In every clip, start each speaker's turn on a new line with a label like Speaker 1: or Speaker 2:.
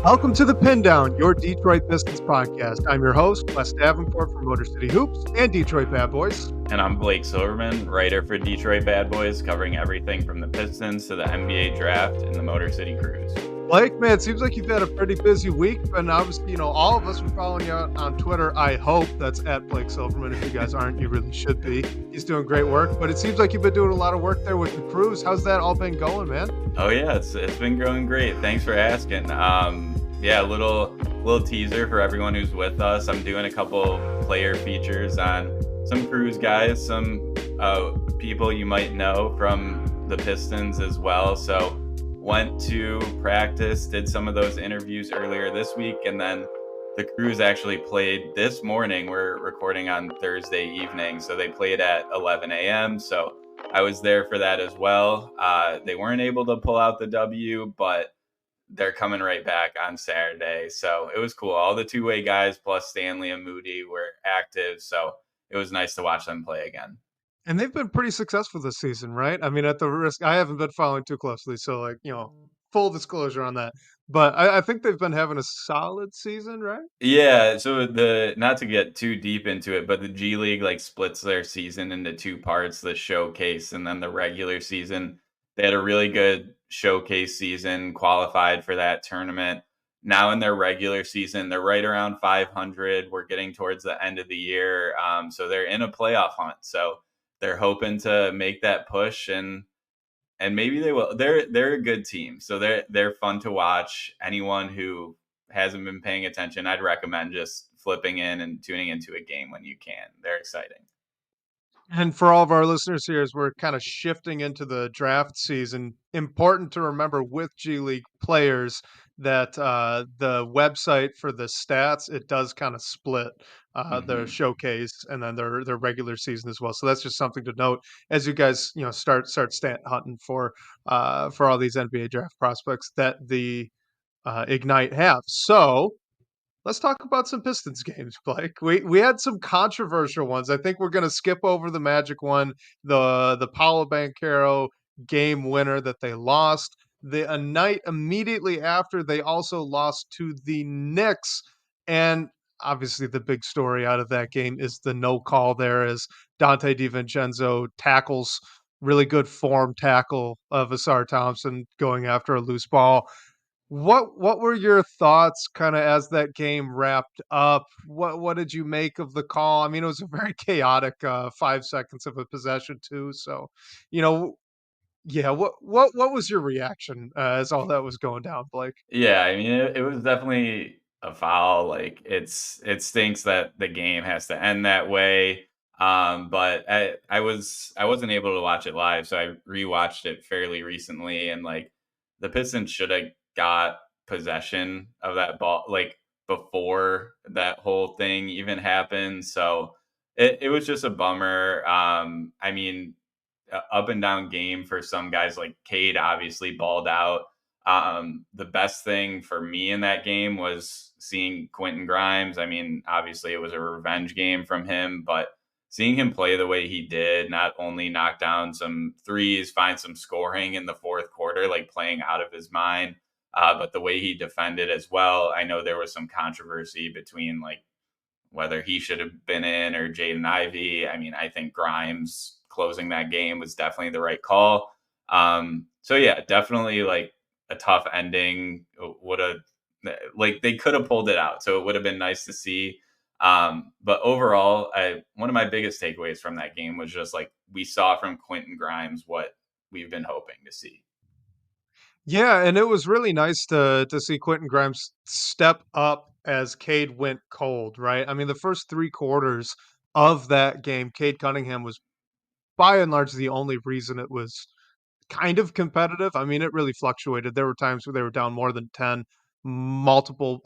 Speaker 1: Welcome to the Pindown, your Detroit Pistons podcast. I'm your host, Wes Davenport from Motor City Hoops and Detroit Bad Boys.
Speaker 2: And I'm Blake Silverman, writer for Detroit Bad Boys, covering everything from the Pistons to the NBA draft and the Motor City Cruise.
Speaker 1: Blake, man, it seems like you've had a pretty busy week, and obviously, all of us are following you on Twitter. I hope that's at Blake Silverman. If you guys aren't, you really should be. He's doing great work, but it seems like you've been doing a lot of work there with the Cruise. How's that all been going, man?
Speaker 2: Oh yeah, it's been going great. Thanks for asking. Yeah, a little teaser for everyone who's with us. I'm doing a couple player features on some Cruise guys, some people you might know from the Pistons as well. So went to practice, did some of those interviews earlier this week, and then the Cruise actually played this morning. We're recording on Thursday evening, so they played at 11 a.m. So I was there for that as well. They weren't able to pull out the W, but they're coming right back on Saturday. So it was cool. All the two-way guys plus Stanley and Moody were active, so it was nice to watch them play again.
Speaker 1: And they've been pretty successful this season, right? I mean, at the risk, I haven't been following too closely, so full disclosure on that. But I think they've been having a solid season, right?
Speaker 2: Yeah, so not to get too deep into it, but the G League splits their season into two parts, the showcase and then the regular season. They had a really good showcase season, qualified for that tournament. Now in their regular season, they're right around 500. We're getting towards the end of the year, so they're in a playoff hunt. So they're hoping to make that push, and maybe they will. They're a good team, so they're fun to watch. Anyone who hasn't been paying attention, I'd recommend just flipping in and tuning into a game when you can. They're exciting.
Speaker 1: And for all of our listeners here, as we're kind of shifting into the draft season, important to remember with G League players that the website for the stats, it does kind of split their showcase and then their regular season as well. So that's just something to note as you guys start stat hunting for all these NBA draft prospects that the Ignite have. So let's talk about some Pistons games, Blake. We had some controversial ones. I think we're going to skip over the Magic one, the Paolo Banchero game winner that they lost. A night immediately after, they also lost to the Knicks. And obviously, the big story out of that game is the no call there as Dante DiVincenzo tackles really good form tackle of Asar Thompson going after a loose ball. What were your thoughts kind of as that game wrapped up? What did you make of the call? I mean, it was a very chaotic 5 seconds of a possession too. So, you know, yeah. What was your reaction as all that was going down, Blake?
Speaker 2: Yeah, I mean, it was definitely a foul. It stinks that the game has to end that way. But I wasn't able to watch it live, so I rewatched it fairly recently, and the Pistons should have got possession of that ball before that whole thing even happened. So it was just a bummer. I mean, up and down game for some guys. Like Cade obviously balled out. The best thing for me in that game was seeing Quentin Grimes. I mean, obviously it was a revenge game from him, but seeing him play the way he did, not only knock down some threes, find some scoring in the fourth quarter, playing out of his mind, but the way he defended as well. I know there was some controversy between whether he should have been in or Jaden Ivey. I mean, I think Grimes closing that game was definitely the right call. So yeah, definitely a tough ending. Would have they could have pulled it out, so it would have been nice to see. But overall, one of my biggest takeaways from that game was just we saw from Quentin Grimes what we've been hoping to see.
Speaker 1: Yeah, and it was really nice to see Quentin Grimes step up as Cade went cold, right? I mean, the first 3 quarters of that game, Cade Cunningham was by and large the only reason it was kind of competitive. I mean, it really fluctuated. There were times where they were down more than 10 multiple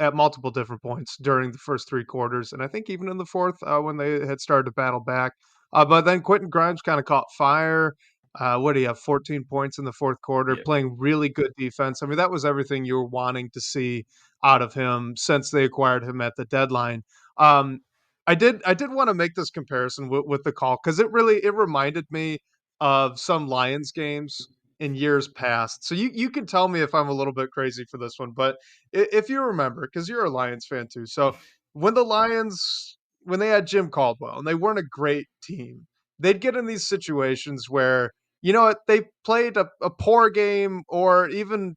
Speaker 1: different points during the first 3 quarters. And I think even in the fourth, when they had started to battle back. But then Quentin Grimes kind of caught fire. What do you have? 14 points in the fourth quarter,
Speaker 2: Yeah.
Speaker 1: playing really good defense. I mean, that was everything you were wanting to see out of him since they acquired him at the deadline. Um, I did want to make this comparison with the call because it reminded me of some Lions games in years past. So you can tell me if I'm a little bit crazy for this one, but if you remember, because you're a Lions fan too. So when the Lions, when they had Jim Caldwell and they weren't a great team, they'd get in these situations where, you know what, they played a poor game or even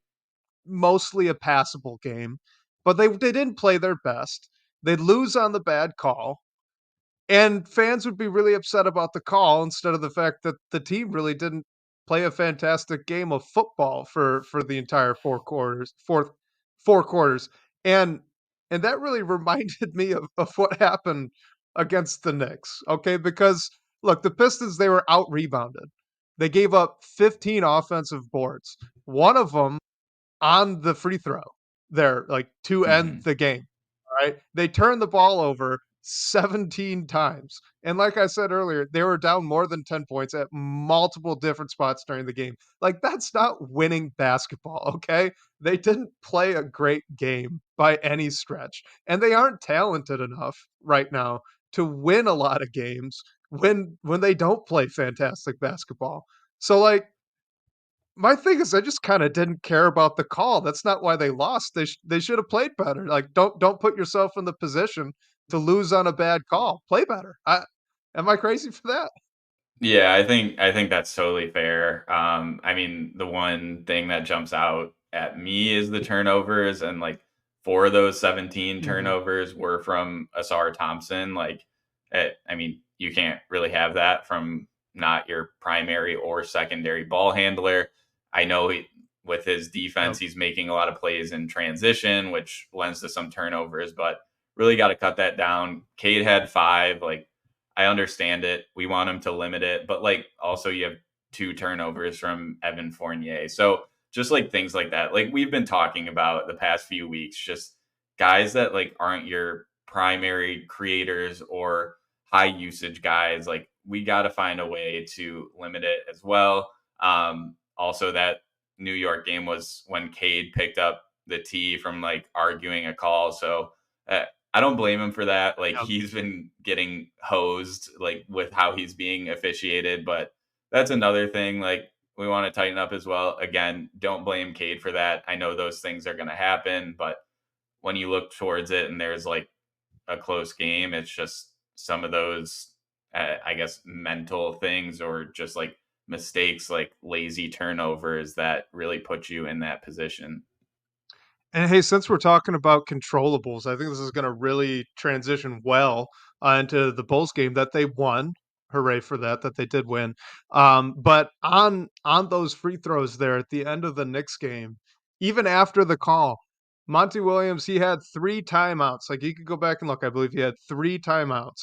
Speaker 1: mostly a passable game, but they didn't play their best. They'd lose on the bad call, and fans would be really upset about the call instead of the fact that the team really didn't play a fantastic game of football for the entire 4 quarters. And and that really reminded me of what happened against the Knicks, okay? Because look, the Pistons, they were out rebounded. They gave up 15 offensive boards. One of them on the free throw there, like, to end
Speaker 2: Mhm.
Speaker 1: the game, right? They turned the ball over 17 times, and like I said earlier, they were down more than 10 points at multiple different spots during the game. Like, that's not winning basketball, okay? They didn't play a great game by any stretch, and they aren't talented enough right now to win a lot of games when they don't play fantastic basketball. So, like, my thing is I just kinda didn't care about the call. That's not why they lost. They should have played better. Like, don't put yourself in the position to lose on a bad call. Play better. I am I crazy for that?
Speaker 2: Yeah, I think that's totally fair. I mean, the one thing that jumps out at me is the turnovers, and like 4 of those 17
Speaker 1: Mhm.
Speaker 2: turnovers were from Asar Thompson. I mean, you can't really have that from not your primary or secondary ball handler. I know with his defense,
Speaker 1: Yep.
Speaker 2: he's making a lot of plays in transition, which lends to some turnovers, but really got to cut that down. Cade had 5. Like, I understand it. We want him to limit it, but like also you have 2 turnovers from Evan Fournier. So just like things like that. Like we've been talking about the past few weeks, just guys that like aren't your primary creators or high usage guys. Like we got to find a way to limit it as well. Also, that New York game was when Cade picked up the tee from like arguing a call. So I don't blame him for that. Like
Speaker 1: Yep.
Speaker 2: he's been getting hosed like with how he's being officiated, but that's another thing like we want to tighten up as well. Again, don't blame Cade for that. I know those things are going to happen, but when you look towards it and there's like a close game, it's just some of those I guess mental things or just like mistakes like lazy turnovers that really put you in that position.
Speaker 1: And hey, since we're talking about controllables, I think this is gonna really transition well, into the Bulls game that they won. Hooray for that, that they did win. But on those free throws there at the end of the Knicks game, even after the call, Monty Williams, he had 3 timeouts. Like, you could go back and look, I believe he had 3 timeouts,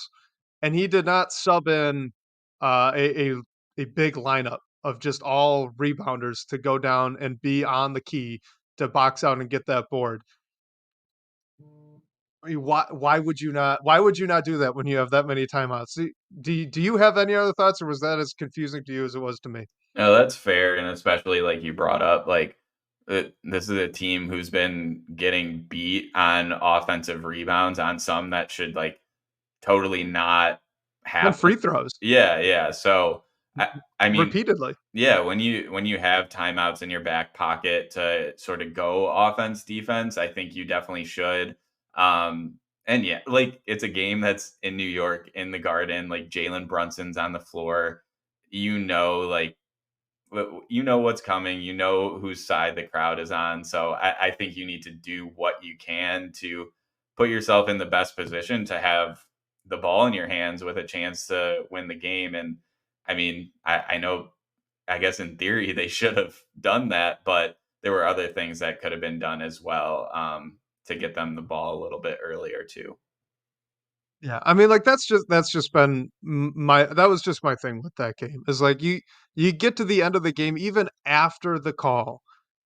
Speaker 1: and he did not sub in, a big lineup of just all rebounders to go down and be on the key to box out and get that board. I mean, why would you not do that when you have that many timeouts? Do you have any other thoughts, or was that as confusing to you as it was to me?
Speaker 2: No, that's fair, and especially like you brought up, like this is a team who's been getting beat on offensive rebounds on some that should like totally not
Speaker 1: On
Speaker 2: happen.
Speaker 1: free throws,
Speaker 2: Yeah, yeah. So I mean,
Speaker 1: repeatedly.
Speaker 2: yeah, when you have timeouts in your back pocket to sort of go offense defense, I think you definitely should. And yeah, like it's a game that's in New York in the Garden. Like Jalen Brunson's on the floor. Like you know what's coming. You know whose side the crowd is on. So I think you need to do what you can to put yourself in the best position to have the ball in your hands with a chance to win the game. And I mean, I know, I guess in theory they should have done that, but there were other things that could have been done as well to get them the ball a little bit earlier too.
Speaker 1: Yeah, I mean, like, that's just been my that was just my thing with that game, is like you get to the end of the game even after the call,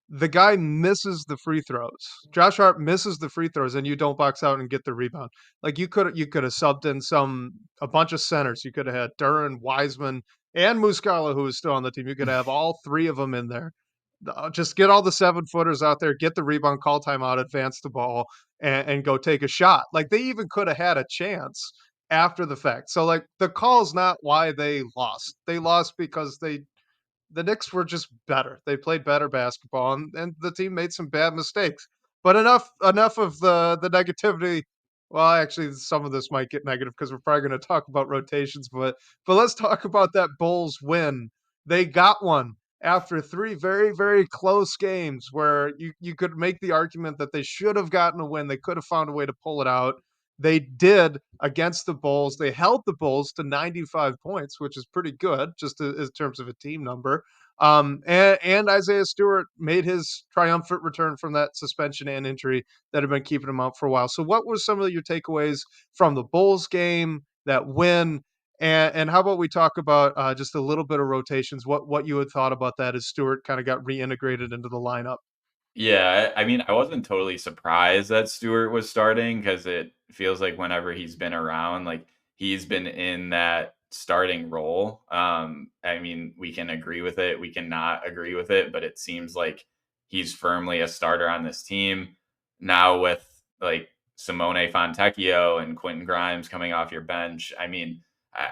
Speaker 1: the guy misses the free throws. Josh Hart misses the free throws and you don't box out and get the rebound. Like, you could have subbed in a bunch of centers. You could have had Duren, Wiseman, and Muscala, who was still on the team. You could have all 3 of them in there. Just get all the 7-footers out there, get the rebound, call timeout, advance the ball, and go take a shot. Like, they even could have had a chance after the fact. So, like, the call's not why they lost. They lost because the Knicks were just better. They played better basketball, and the team made some bad mistakes. But enough of the negativity. Well, actually, some of this might get negative because we're probably going to talk about rotations. But let's talk about that Bulls win. They got one after three very close games where you could make the argument that they should have gotten a win. They could have found a way to pull it out. They did against the Bulls. They held the Bulls to 95 points, which is pretty good, just in terms of a team number. And Isaiah Stewart made his triumphant return from that suspension and injury that had been keeping him out for a while. So, what were some of your takeaways from the Bulls game, that win? And how about we talk about just a little bit of rotations? What you had thought about that as Stewart kind of got reintegrated into the lineup?
Speaker 2: Yeah, I mean, I wasn't totally surprised that Stewart was starting because it feels like whenever he's been around, like he's been in that starting role. I mean, we can agree with it, we cannot agree with it, but it seems like he's firmly a starter on this team. Now with like Simone Fontecchio and Quentin Grimes coming off your bench, I mean,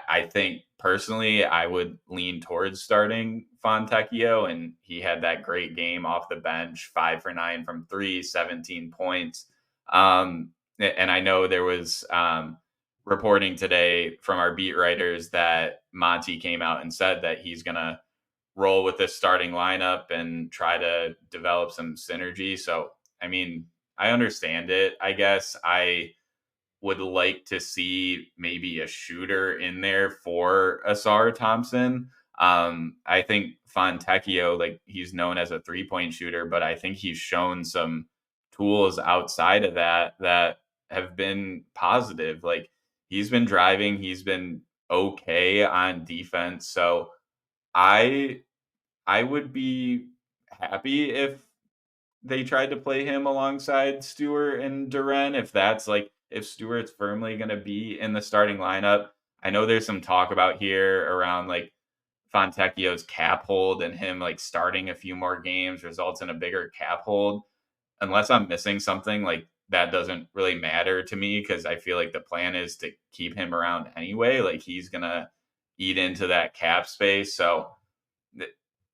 Speaker 2: I think personally, I would lean towards starting Fontecchio, and he had that great game off the bench, 5 for 9 from three, 17 points. And I know there was reporting today from our beat writers that Monty came out and said that he's going to roll with this starting lineup and try to develop some synergy. So, I mean, I understand it. I guess I would like to see maybe a shooter in there for Asar Thompson. I think Fontecchio, like he's known as a 3 point shooter, but I think he's shown some tools outside of that that have been positive. Like he's been driving, he's been okay on defense. So I I would be happy if they tried to play him alongside Stewart and Duren, if that's like if Stewart's firmly going to be in the starting lineup. I know there's some talk about here around like Fontecchio's cap hold and him like starting a few more games results in a bigger cap hold. Unless I'm missing something, like that doesn't really matter to me because I feel like the plan is to keep him around anyway. Like he's gonna eat into that cap space. So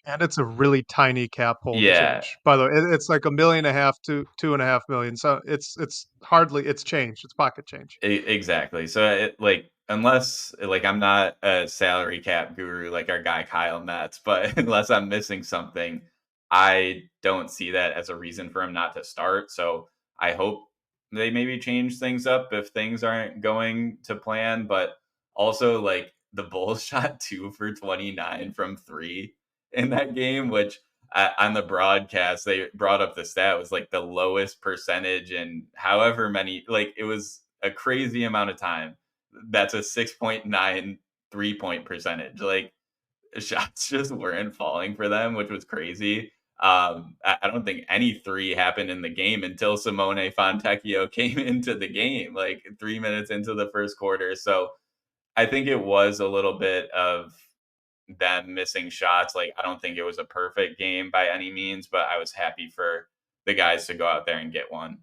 Speaker 1: And it's a really tiny cap hold
Speaker 2: yeah,
Speaker 1: change. By the way, it's like 1.5 million to 2.5 million. So it's hardly it's change. It's pocket change.
Speaker 2: Exactly. So, like, unless like I'm not a salary cap guru like our guy Kyle Metz, but unless I'm missing something, I don't see that as a reason for him not to start. So, I hope they maybe change things up if things aren't going to plan. But also, like, the Bulls shot 2 for 29 from three in that game, which on the broadcast they brought up the stat was like the lowest percentage in however many, like it was a crazy amount of time. That's a 6.9 3 point percentage. Like shots just weren't falling for them, which was crazy. I don't think any three happened in the game until Simone Fontecchio came into the game, like 3 minutes into the first quarter. So I think it was a little bit of them missing shots. Like, I don't think it was a perfect game by any means, but I was happy for the guys to go out there and get one.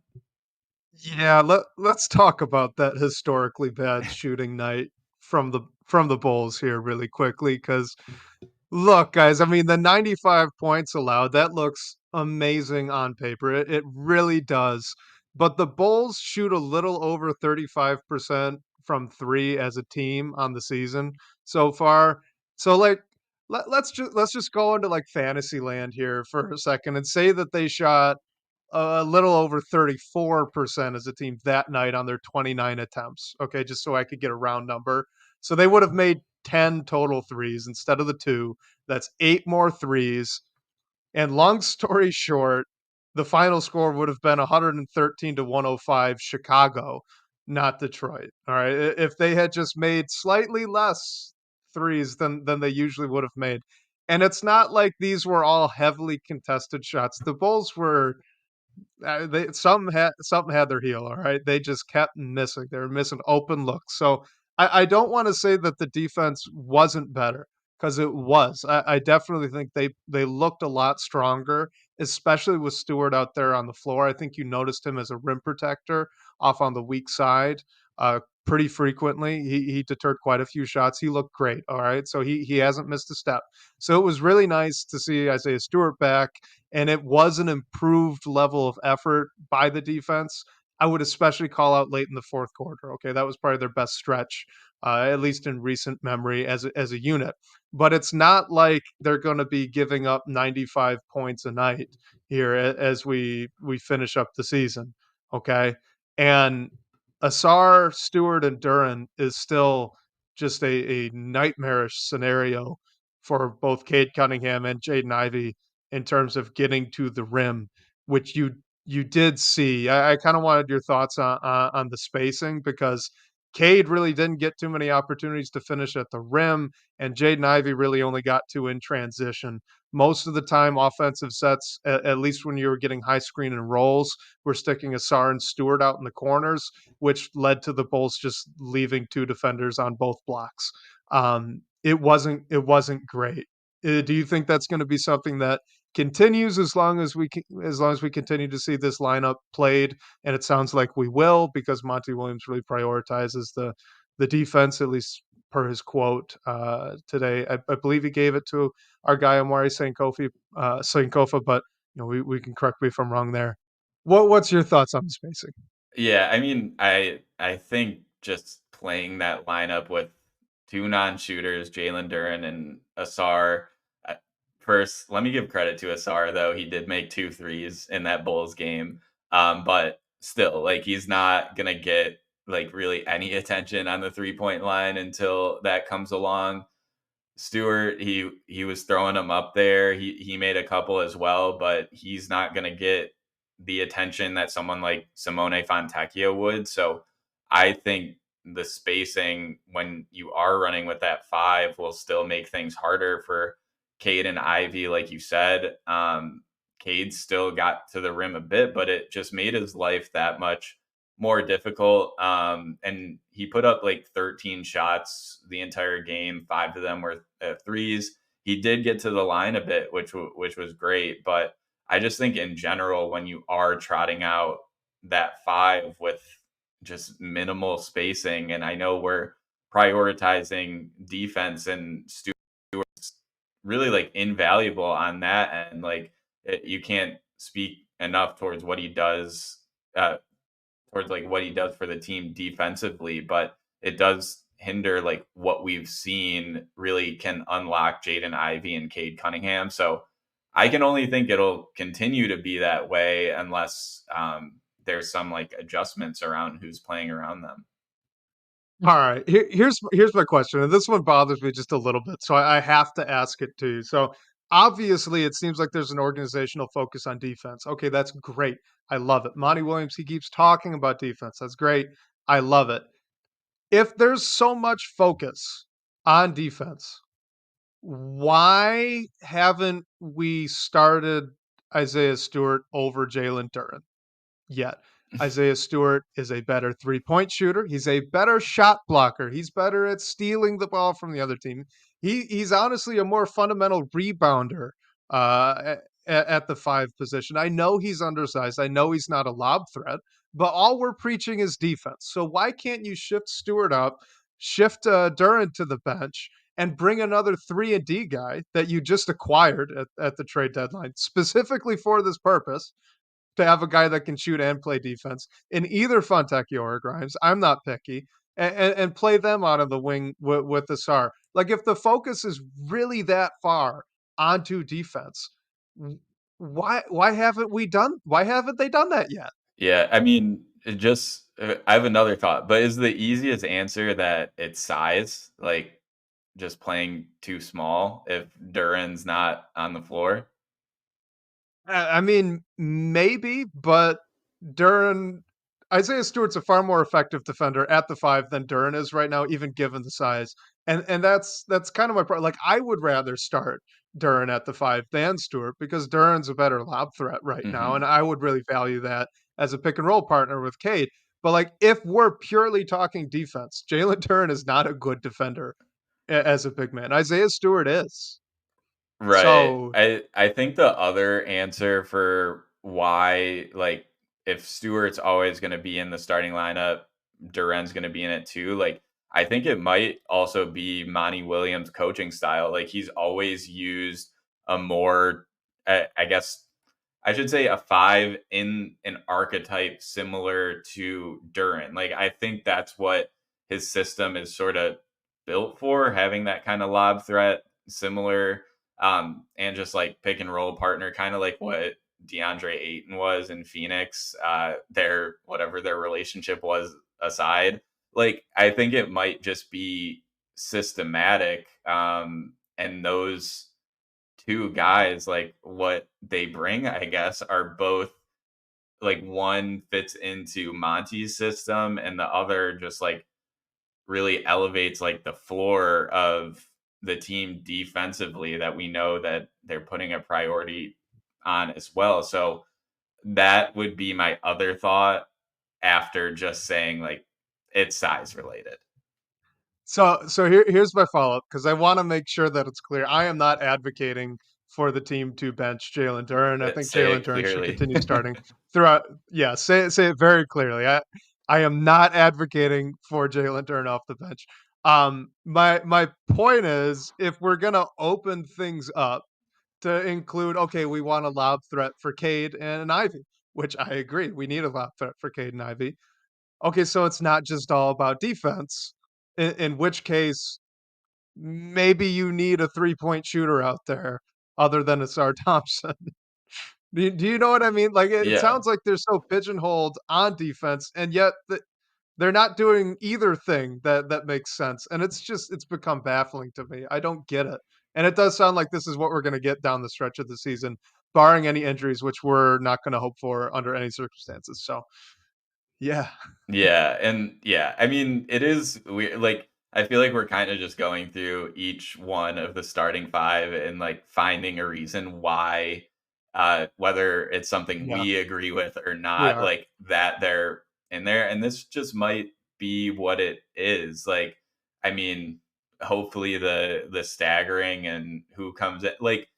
Speaker 1: Yeah, let's talk about that historically bad shooting night from the Bulls here really quickly because look, guys, I mean, the 95 points allowed, that looks amazing on paper. It really does. But the Bulls shoot a little over 35% from three as a team on the season so far. So like let's just go into like fantasy land here for a second and say that they shot a little over 34% as a team that night on their 29 attempts. Okay, just so I could get a round number. So they would have made 10 total threes instead of the two. That's eight more threes. And long story short, the final score would have been 113 to 105 Chicago, not Detroit. All right. If they had just made slightly less threes than they usually would have made. And it's not like these were all heavily contested shots. The Bulls were they something had their heel. All right, they just kept missing. They were missing open looks. So I don't want to say that the defense wasn't better because it was. I definitely think they looked a lot stronger, especially with Stewart out there on the floor. I think you noticed him as a rim protector off on the weak side. pretty frequently. He deterred quite a few shots. He looked great. All right, so he hasn't missed a step. So it was really nice to see Isaiah Stewart back, and it was an improved level of effort by the defense. I would especially call out late in the fourth quarter. Okay, that was probably their best stretch, at least in recent memory as a unit. But it's not like they're going to be giving up 95 points a night here as we finish up the season. Okay, and Asar, Stewart, and Duren is still just a nightmarish scenario for both Cade Cunningham and Jaden Ivey in terms of getting to the rim, which you did see. I kind of wanted your thoughts on the spacing because Cade really didn't get too many opportunities to finish at the rim, and Jaden Ivey really only got to in transition. Most of the time, offensive sets, at least when you were getting high screen and rolls, were sticking Asar and Stewart out in the corners, which led to the Bulls just leaving two defenders on both blocks. It wasn't great. Do you think that's going to be something that continues as long as we continue to see this lineup played? And it sounds like we will because Monty Williams really prioritizes the defense, at least per his quote today. I believe he gave it to our guy Amari Sankofa, but we can correct me if I'm wrong there. What's your thoughts on the spacing?
Speaker 2: Yeah, I mean, I think just playing that lineup with 2 non-shooters, Jalen Duren and Asar. uh, First, let me give credit to Asar, though. He did make 2 threes in that Bulls game. But still, like, he's not gonna get, like, really any attention on the three-point line until that comes along. Stewart, he was throwing him up there. He made a couple as well, but he's not going to get the attention that someone like Simone Fontecchio would. So I think the spacing when you are running with that five will still make things harder for Cade and Ivy, like you said. Cade still got to the rim a bit, but it just made his life that much more difficult. And he put up like 13 shots the entire game. 5 of them were threes. He did get to the line a bit, which was great. But I just think in general, when you are trotting out that five with just minimal spacing, and I know we're prioritizing defense, and Stewart's really like invaluable on that, and like you can't speak enough towards what he does. Towards like what he does for the team defensively, but it does hinder like what we've seen really can unlock Jaden Ivey and Cade Cunningham. So I can only think it'll continue to be that way unless there's some like adjustments around who's playing around them.
Speaker 1: All right. Here's my question, and this one bothers me just a little bit, so I have to ask it to you. So obviously, it seems like there's an organizational focus on defense. Okay, that's great. I love it. Monty Williams, he keeps talking about defense. That's great. I love it. If there's so much focus on defense, why haven't we started Isaiah Stewart over Jalen Duren yet? Isaiah Stewart is a better three-point shooter. He's a better shot blocker. He's better at stealing the ball from the other team. He's honestly a more fundamental rebounder at the five position. I know he's undersized. I know he's not a lob threat, but all we're preaching is defense. So why can't you shift Stewart up, shift Duran to the bench, and bring another 3 and D guy that you just acquired at the trade deadline specifically for this purpose, to have a guy that can shoot and play defense in either Fontecchio or Grimes. I'm not picky, and play them out of the wing with the SAR. Like if the focus is really that far onto defense, why haven't they done that yet?
Speaker 2: Yeah, I mean, it just I have another thought, but is the easiest answer that it's size, like just playing too small if Duran's not on the floor?
Speaker 1: I mean, maybe, but Duran Isaiah Stewart's a far more effective defender at the five than Duran is right now, even given the size. And that's kind of my problem. Like I would rather start Duran at the five than Stewart because Duran's a better lob threat right now, and
Speaker 2: Hmm.
Speaker 1: I would really value that as a pick and roll partner with Cade. But like if we're purely talking defense, Jalen Duran is not a good defender as a big man. Isaiah Stewart is.
Speaker 2: Right.
Speaker 1: So
Speaker 2: I think the other answer for why, like, if Stewart's always going to be in the starting lineup Duren's going to be in it too. Like, I think it might also be Monty Williams' coaching style. Like, he's always used a more, I guess, I should say a five in an archetype similar to Duren. Like, I think that's what his system is sort of built for, having that kind of lob threat similar, and just like pick and roll partner, kind of like what DeAndre Ayton was in Phoenix. Their whatever their relationship was aside, like I think it might just be systematic. And those two guys, like what they bring, I guess, are both like one fits into Monty's system, and the other just like really elevates like the floor of the team defensively that we know that they're putting a priority on as well. So that would be my other thought after just saying like it's size related.
Speaker 1: So here's my follow-up because I wanna make sure that it's clear. I am not advocating for the team to bench Jalen Duren. I think
Speaker 2: Say
Speaker 1: Jalen
Speaker 2: it
Speaker 1: Duren should
Speaker 2: clearly.
Speaker 1: continue starting throughout. Yeah, say it very clearly. I am not advocating for Jalen Duren off the bench. My point is, if we're gonna open things up to include, okay, we want a lob threat for Cade and Ivy, which I agree, we need a lob threat for Cade and Ivy. Okay, so it's not just all about defense, in which case, maybe you need a three-point shooter out there other than Asar Thompson. Do you know what I mean? Like, it
Speaker 2: Yeah.
Speaker 1: sounds like they're so pigeonholed on defense, and yet they're not doing either thing that makes sense, and it's become baffling to me. I don't get it, and it does sound like this is what we're gonna get down the stretch of the season, barring any injuries, which we're not gonna hope for under any circumstances, so, yeah.
Speaker 2: Yeah, and yeah, I mean, it is we like I feel like we're kind of just going through each one of the starting five and like finding a reason why, whether it's something
Speaker 1: Yeah,
Speaker 2: we agree with or
Speaker 1: we
Speaker 2: not,
Speaker 1: are.
Speaker 2: like that they're in there, and this just might be what it is. Like, I mean, hopefully the staggering and who comes in, like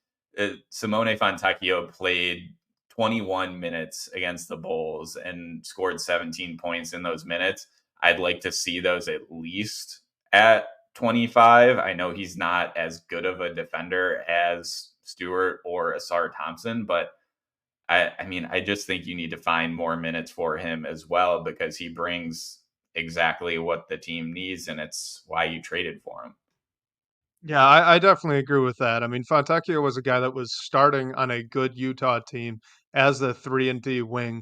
Speaker 2: Simone Fontecchio played 21 minutes against the Bulls and scored 17 points in those minutes. I'd like to see those at least at 25. I know he's not as good of a defender as Stewart or Asar Thompson, but I mean, I just think you need to find more minutes for him as well because he brings exactly what the team needs, and it's why you traded for him.
Speaker 1: Yeah, I definitely agree with that. I mean, Fontecchio was a guy that was starting on a good Utah team as the 3 and D wing.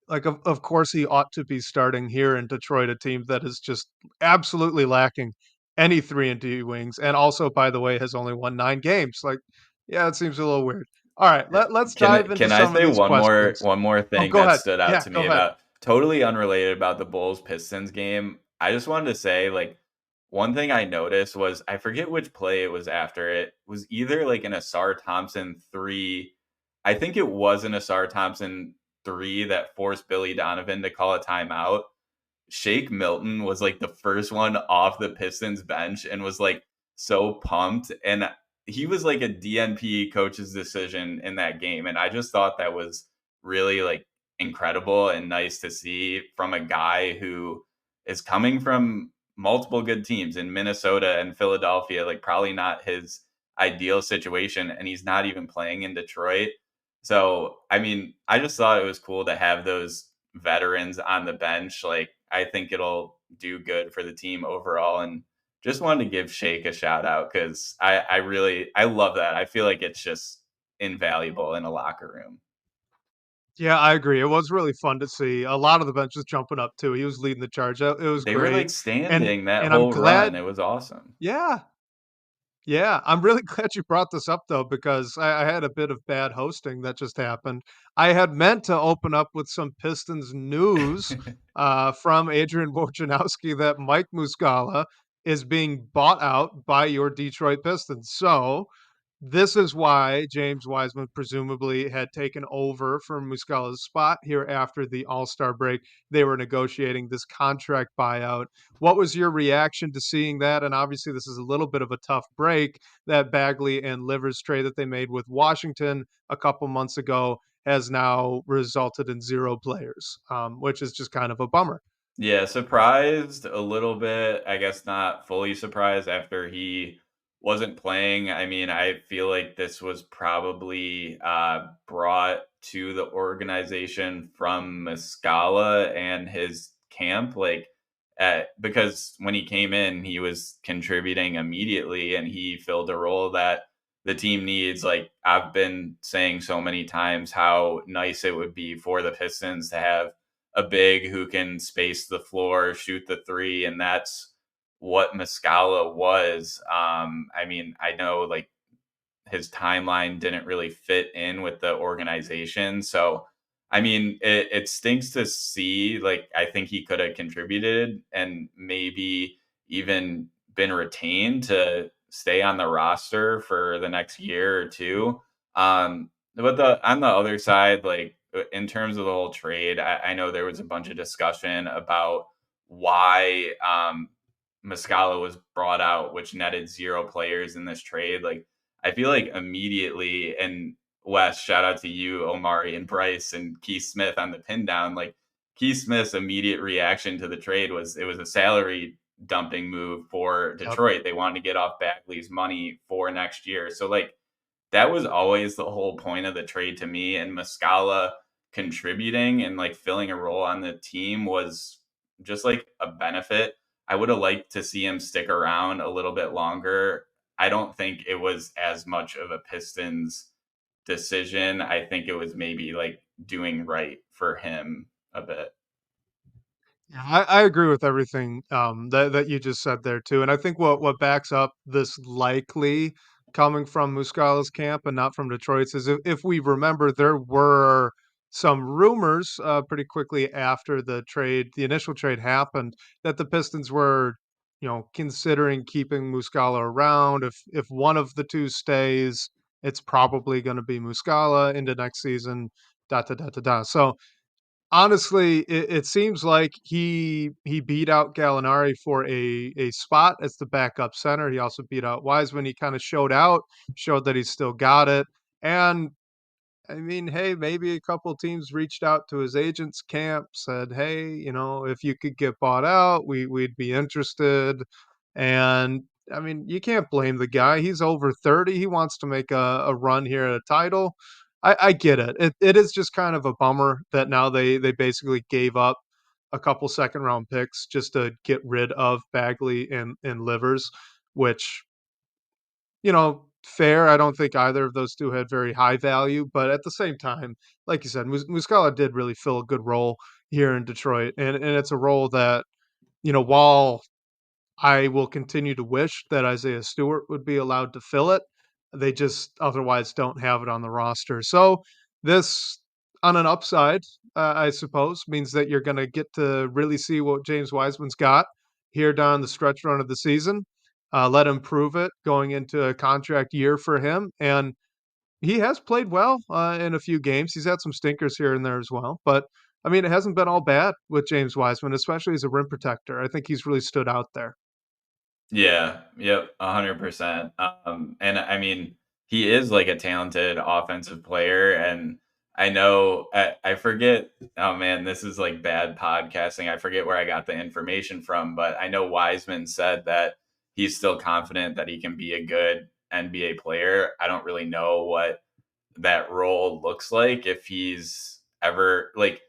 Speaker 1: Like, of course, he ought to be starting here in Detroit, a team that is just absolutely lacking any 3 and D wings, and also, by the way, has only won 9 games. Like, yeah, it seems a little weird. All right, let's dive into
Speaker 2: Can I
Speaker 1: some of
Speaker 2: say
Speaker 1: these questions.
Speaker 2: one more
Speaker 1: Oh,
Speaker 2: thing
Speaker 1: go
Speaker 2: that
Speaker 1: ahead.
Speaker 2: stood out
Speaker 1: Yeah,
Speaker 2: to
Speaker 1: go
Speaker 2: me
Speaker 1: ahead.
Speaker 2: about totally unrelated about the Bulls Pistons game? I just wanted to say like one thing I noticed was I forget which play it was after. It was either like an Asar Thompson three. I think it was an Asar Thompson three that forced Billy Donovan to call a timeout. Shake Milton was like the first one off the Pistons bench and was like so pumped. And he was like a DNP coach's decision in that game. And I just thought that was really like incredible and nice to see from a guy who is coming from multiple good teams in Minnesota and Philadelphia, like probably not his ideal situation. And he's not even playing in Detroit. So, I mean, I just thought it was cool to have those veterans on the bench. Like, I think it'll do good for the team overall. And just wanted to give Shake a shout out because I really I love that. I feel like it's just invaluable in a locker room.
Speaker 1: Yeah, I agree. It was really fun to see. A lot of the bench was jumping up too. He was leading the charge. It was
Speaker 2: They were
Speaker 1: great,
Speaker 2: like
Speaker 1: and
Speaker 2: standing that
Speaker 1: and I'm
Speaker 2: whole run.
Speaker 1: glad.
Speaker 2: It was awesome.
Speaker 1: Yeah, yeah, I'm really glad you brought this up though, because I had a bit of bad hosting that just happened. I had meant to open up with some Pistons news from Adrian Wojnarowski that Mike Muscala is being bought out by your Detroit Pistons. So this is why James Wiseman presumably had taken over from Muscala's spot here after the All-Star break. They were negotiating this contract buyout. What was your reaction to seeing that? And obviously, this is a little bit of a tough break. That Bagley and Livers trade that they made with Washington a couple months ago has now resulted in 0 players, which is just kind of a bummer.
Speaker 2: Yeah, surprised a little bit. I guess not fully surprised after he wasn't playing. I mean, I feel like this was probably brought to the organization from Muscala and his camp. Because when he came in, he was contributing immediately and he filled a role that the team needs. Like, I've been saying so many times how nice it would be for the Pistons to have a big who can space the floor, shoot the three, and that's what Muscala was. I mean, I know like his timeline didn't really fit in with the organization. So, I mean, it stinks to see. Like, I think he could have contributed and maybe even been retained to stay on the roster for the next year or two. But on the other side, like in terms of the whole trade, I know there was a bunch of discussion about why Muscala was brought out, which netted 0 players in this trade. Like, I feel like immediately, and Wes, shout out to you, Omari and Bryce and Keith Smith on the pin down. Like, Keith Smith's immediate reaction to the trade was it was a salary dumping move for
Speaker 1: Yep.
Speaker 2: Detroit. They wanted to get off Bagley's money for next year. So like that was always the whole point of the trade to me. And Muscala contributing and like filling a role on the team was just like a benefit. I would have liked to see him stick around a little bit longer. I don't think it was as much of a Pistons decision. I think it was maybe like doing right for him a bit.
Speaker 1: Yeah, I agree with everything that you just said there too, and I think what backs up this likely coming from Muscala's camp and not from Detroit's is if we remember, there were some rumors pretty quickly after the initial trade happened, that the Pistons were, considering keeping Muscala around. If one of the two stays, it's probably going to be Muscala into next season. Da da da da da. So honestly, it seems like he beat out Gallinari for a spot as the backup center. He also beat out Wiseman. He kinda showed that he's still got it, and I mean, hey, maybe a couple teams reached out to his agent's camp, said, "Hey, if you could get bought out, we'd be interested." And I mean, you can't blame the guy. He's over 30. He wants to make a run here at a title. I get it. It is just kind of a bummer that now they basically gave up a couple second round picks just to get rid of Bagley and Livers, which fair. I don't think either of those 2 had very high value, but at the same time, like you said, Muscala did really fill a good role here in Detroit, and it's a role that, while I will continue to wish that Isaiah Stewart would be allowed to fill it, they just otherwise don't have it on the roster. So this, on an upside, I suppose, means that you're gonna get to really see what James Wiseman's got here down the stretch run of the season. Let him prove it going into a contract year for him, and he has played well, in a few games. He's had some stinkers here and there as well, but, I mean, it hasn't been all bad with James Wiseman, especially as a rim protector. I think he's really stood out there.
Speaker 2: Yeah, yep, 100%. And I mean, he is like a talented offensive player, and I know I forget. Oh man, this is like bad podcasting. I forget where I got the information from, but I know Wiseman said that he's still confident that he can be a good NBA player. I don't really know what that role looks like if he's ever like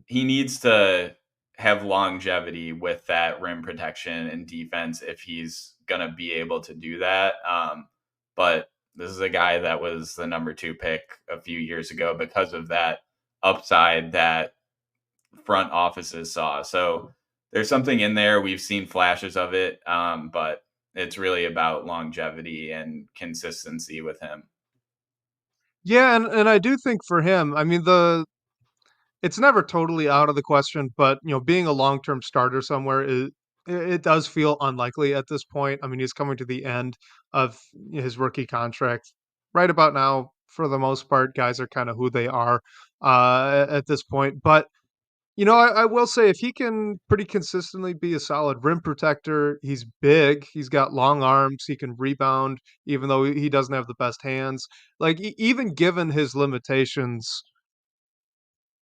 Speaker 2: he needs to have longevity with that rim protection and defense if he's gonna be able to do that. But this is a guy that was the number 2 pick a few years ago because of that upside that front offices saw. So there's something in there. We've seen flashes of it, but it's really about longevity and consistency with him.
Speaker 1: Yeah, and I do think for him, I mean, it's never totally out of the question, but, being a long-term starter somewhere it does feel unlikely at this point. I mean, he's coming to the end of his rookie contract. Right about now, for the most part, guys are kinda who they are, at this point, but, I will say if he can pretty consistently be a solid rim protector, he's big, he's got long arms, he can rebound even though he doesn't have the best hands. Like, even given his limitations,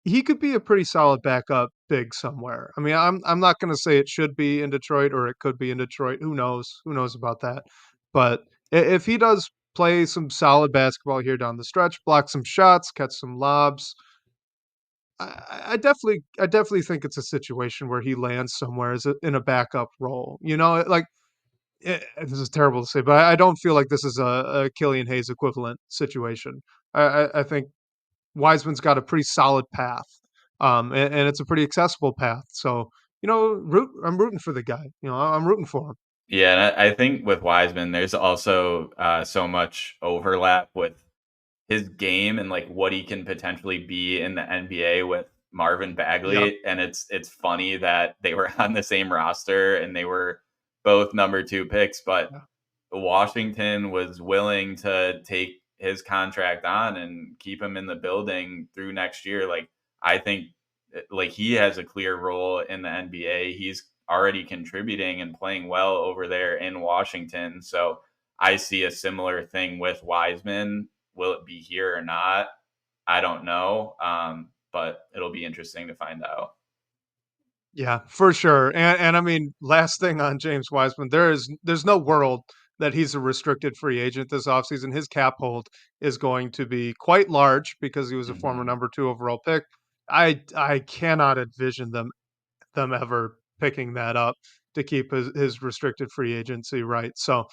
Speaker 1: he could be a pretty solid backup big somewhere. I mean, I'm not going to say it should be in Detroit or it could be in Detroit. Who knows? Who knows about that? But if he does play some solid basketball here down the stretch, block some shots, catch some lobs, I definitely think it's a situation where he lands somewhere in a backup role. You know, like this is terrible to say, but I don't feel like this is a Killian Hayes equivalent situation. I think Wiseman's got a pretty solid path, and it's a pretty accessible path. So I'm rooting for the guy. I'm rooting for him.
Speaker 2: Yeah, and I think with Wiseman, there's also so much overlap with his game and like what he can potentially be in the NBA with Marvin
Speaker 1: Yep.
Speaker 2: Bagley. And it's funny that they were on the same roster and they were both number two picks, but
Speaker 1: Yeah.
Speaker 2: Washington was willing to take his contract on and keep him in the building through next year. Like I think like he has a clear role in the NBA. He's already contributing and playing well over there in Washington. So I see a similar thing with Wiseman. Will it be here or not? I don't know. But it'll be interesting to find out.
Speaker 1: Yeah, for sure. And I mean, last thing on James Wiseman, there's no world that he's a restricted free agent this offseason. His cap hold is going to be quite large because he was a former
Speaker 2: Mhm.
Speaker 1: number 2 overall pick. I cannot envision them ever picking that up to keep his restricted free agency, right? So,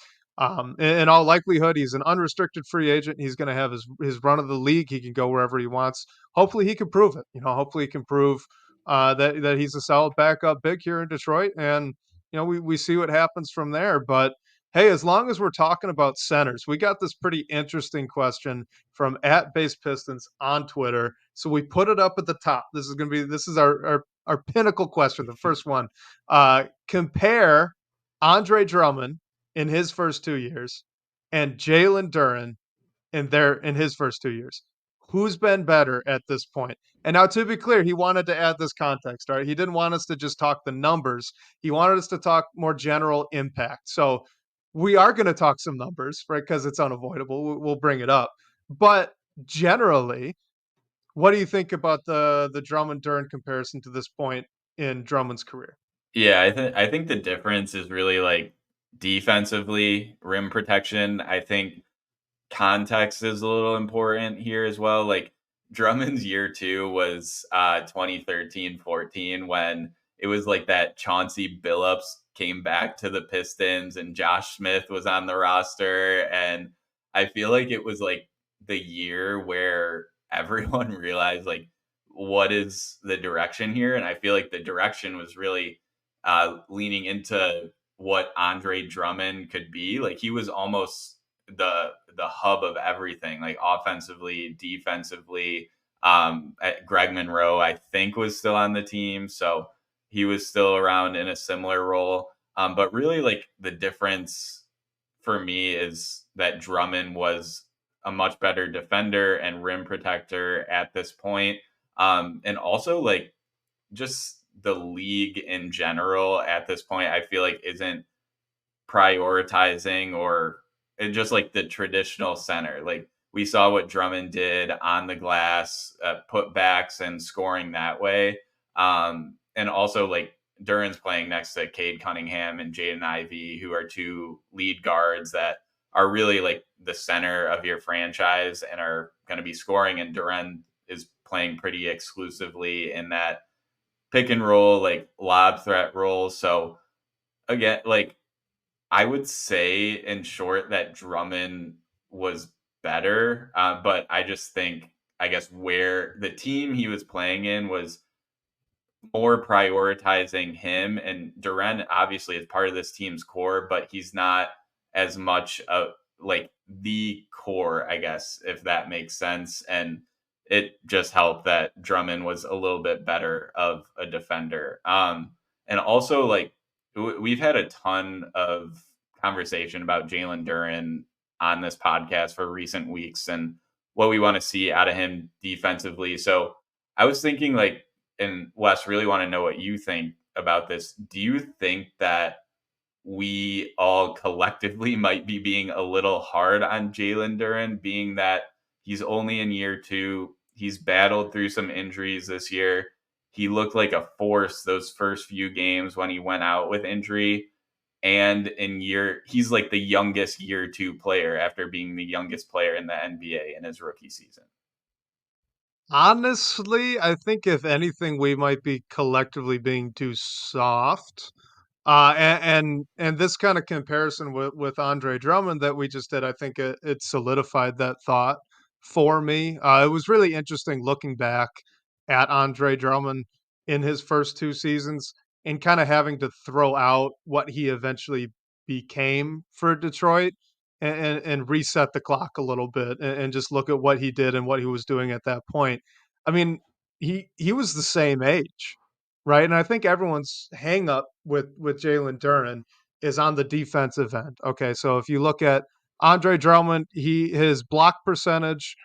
Speaker 1: in all likelihood, he's an unrestricted free agent. He's going to have his run of the league. He can go wherever he wants. Hopefully, he can prove it. Hopefully, he can prove that he's a solid backup big here in Detroit, and we see what happens from there. But hey, as long as we're talking about centers, we got this pretty interesting question from @BasePistons on Twitter. So we put it up at the top. This is our pinnacle question, the first one. Compare Andre Drummond in his first 2 years and Jalen Duren in his first 2 years. Who's been better at this point? And now, to be clear, he wanted to add this context. Right? He didn't want us to just talk the numbers. He wanted us to talk more general impact. So we are going to talk some numbers, right? Because it's unavoidable. We'll bring it up. But generally, what do you think about the Drummond Duren comparison to this point in Drummond's career?
Speaker 2: Yeah, I think the difference is really like defensively rim protection. I think context is a little important here as well. Like Drummond's year two was 2013-14 when it was like that Chauncey Billups came back to the Pistons and Josh Smith was on the roster. And I feel like it was like the year where everyone realized like what is the direction here. And I feel like the direction was really leaning into what Andre Drummond could be. Like he was almost the hub of everything, like offensively, defensively. Greg Monroe, I think, was still on the team, so he was still around in a similar role. But really, like the difference for me is that Drummond was a much better defender and rim protector at this point. And also like just the league in general at this point, I feel like isn't prioritizing or just like the traditional center. Like we saw what Drummond did on the glass, putbacks and scoring that way. And also like Duren's playing next to Cade Cunningham and Jaden Ivey, who are two lead guards that are really like the center of your franchise and are going to be scoring. And Duren is playing pretty exclusively in that pick and roll, like lob threat role. So again, like I would say, in short, that Drummond was better, but I just think, I guess, where the team he was playing in was more prioritizing him. And Duren obviously is part of this team's core, but he's not as much of like the core, I guess, if that makes sense. And it just helped that Drummond was a little bit better of a defender. And also like we've had a ton of conversation about Jalen Duren on this podcast for recent weeks and what we want to see out of him defensively. So I was thinking like, and Wes, really want to know what you think about this. Do you think that we all collectively might be being a little hard on Jalen Duren, being that he's only in year two? He's battled through some injuries this year. he looked like a force those first few games when he went out with injury. And he's like the youngest year two player after being the youngest player in the NBA in his rookie season.
Speaker 1: Honestly, I think if anything, we might be collectively being too soft. And this kind of comparison with Andre Drummond that we just did, I think it solidified that thought for me. It was really interesting looking back at Andre Drummond in his first two seasons and kind of having to throw out what he eventually became for Detroit and reset the clock a little bit and just look at what he did and what he was doing at that point. I mean, he was the same age, right? And I think everyone's hang up with Jalen Duren is on the defensive end. Okay, so if you look at Andre Drummond, his block percentage,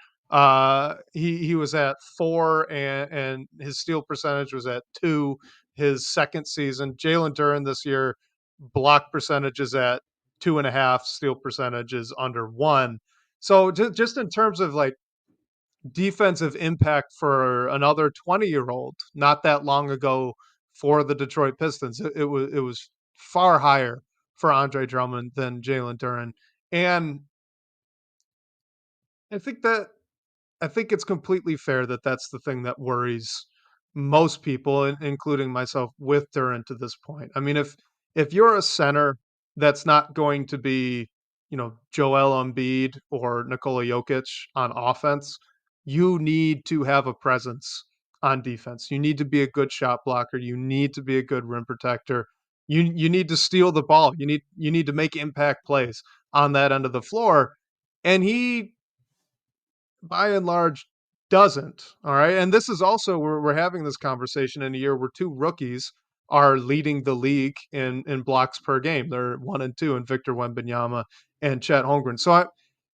Speaker 1: he was at 4, and his steal percentage was at 2 his second season. Jalen Duren this year, block percentage is at 2.5, steal percentage is under 1. So just in terms of like defensive impact for another 20-year-old not that long ago for the Detroit Pistons. It was far higher for Andre Drummond than Jalen Duren. And I think that I think it's completely fair that that's the thing that worries most people, including myself, with Duren to this point. I mean, if you're a center that's not going to be, Joel Embiid or Nikola Jokic on offense, you need to have a presence on defense. You need to be a good shot blocker. You need to be a good rim protector. You need to steal the ball. You need to make impact plays on that end of the floor. And he by and large doesn't. All right. And this is also we're having this conversation in a year where two rookies are leading the league in blocks per game. They're 1 and 2 in Victor Wembanyama and Chet Holmgren. So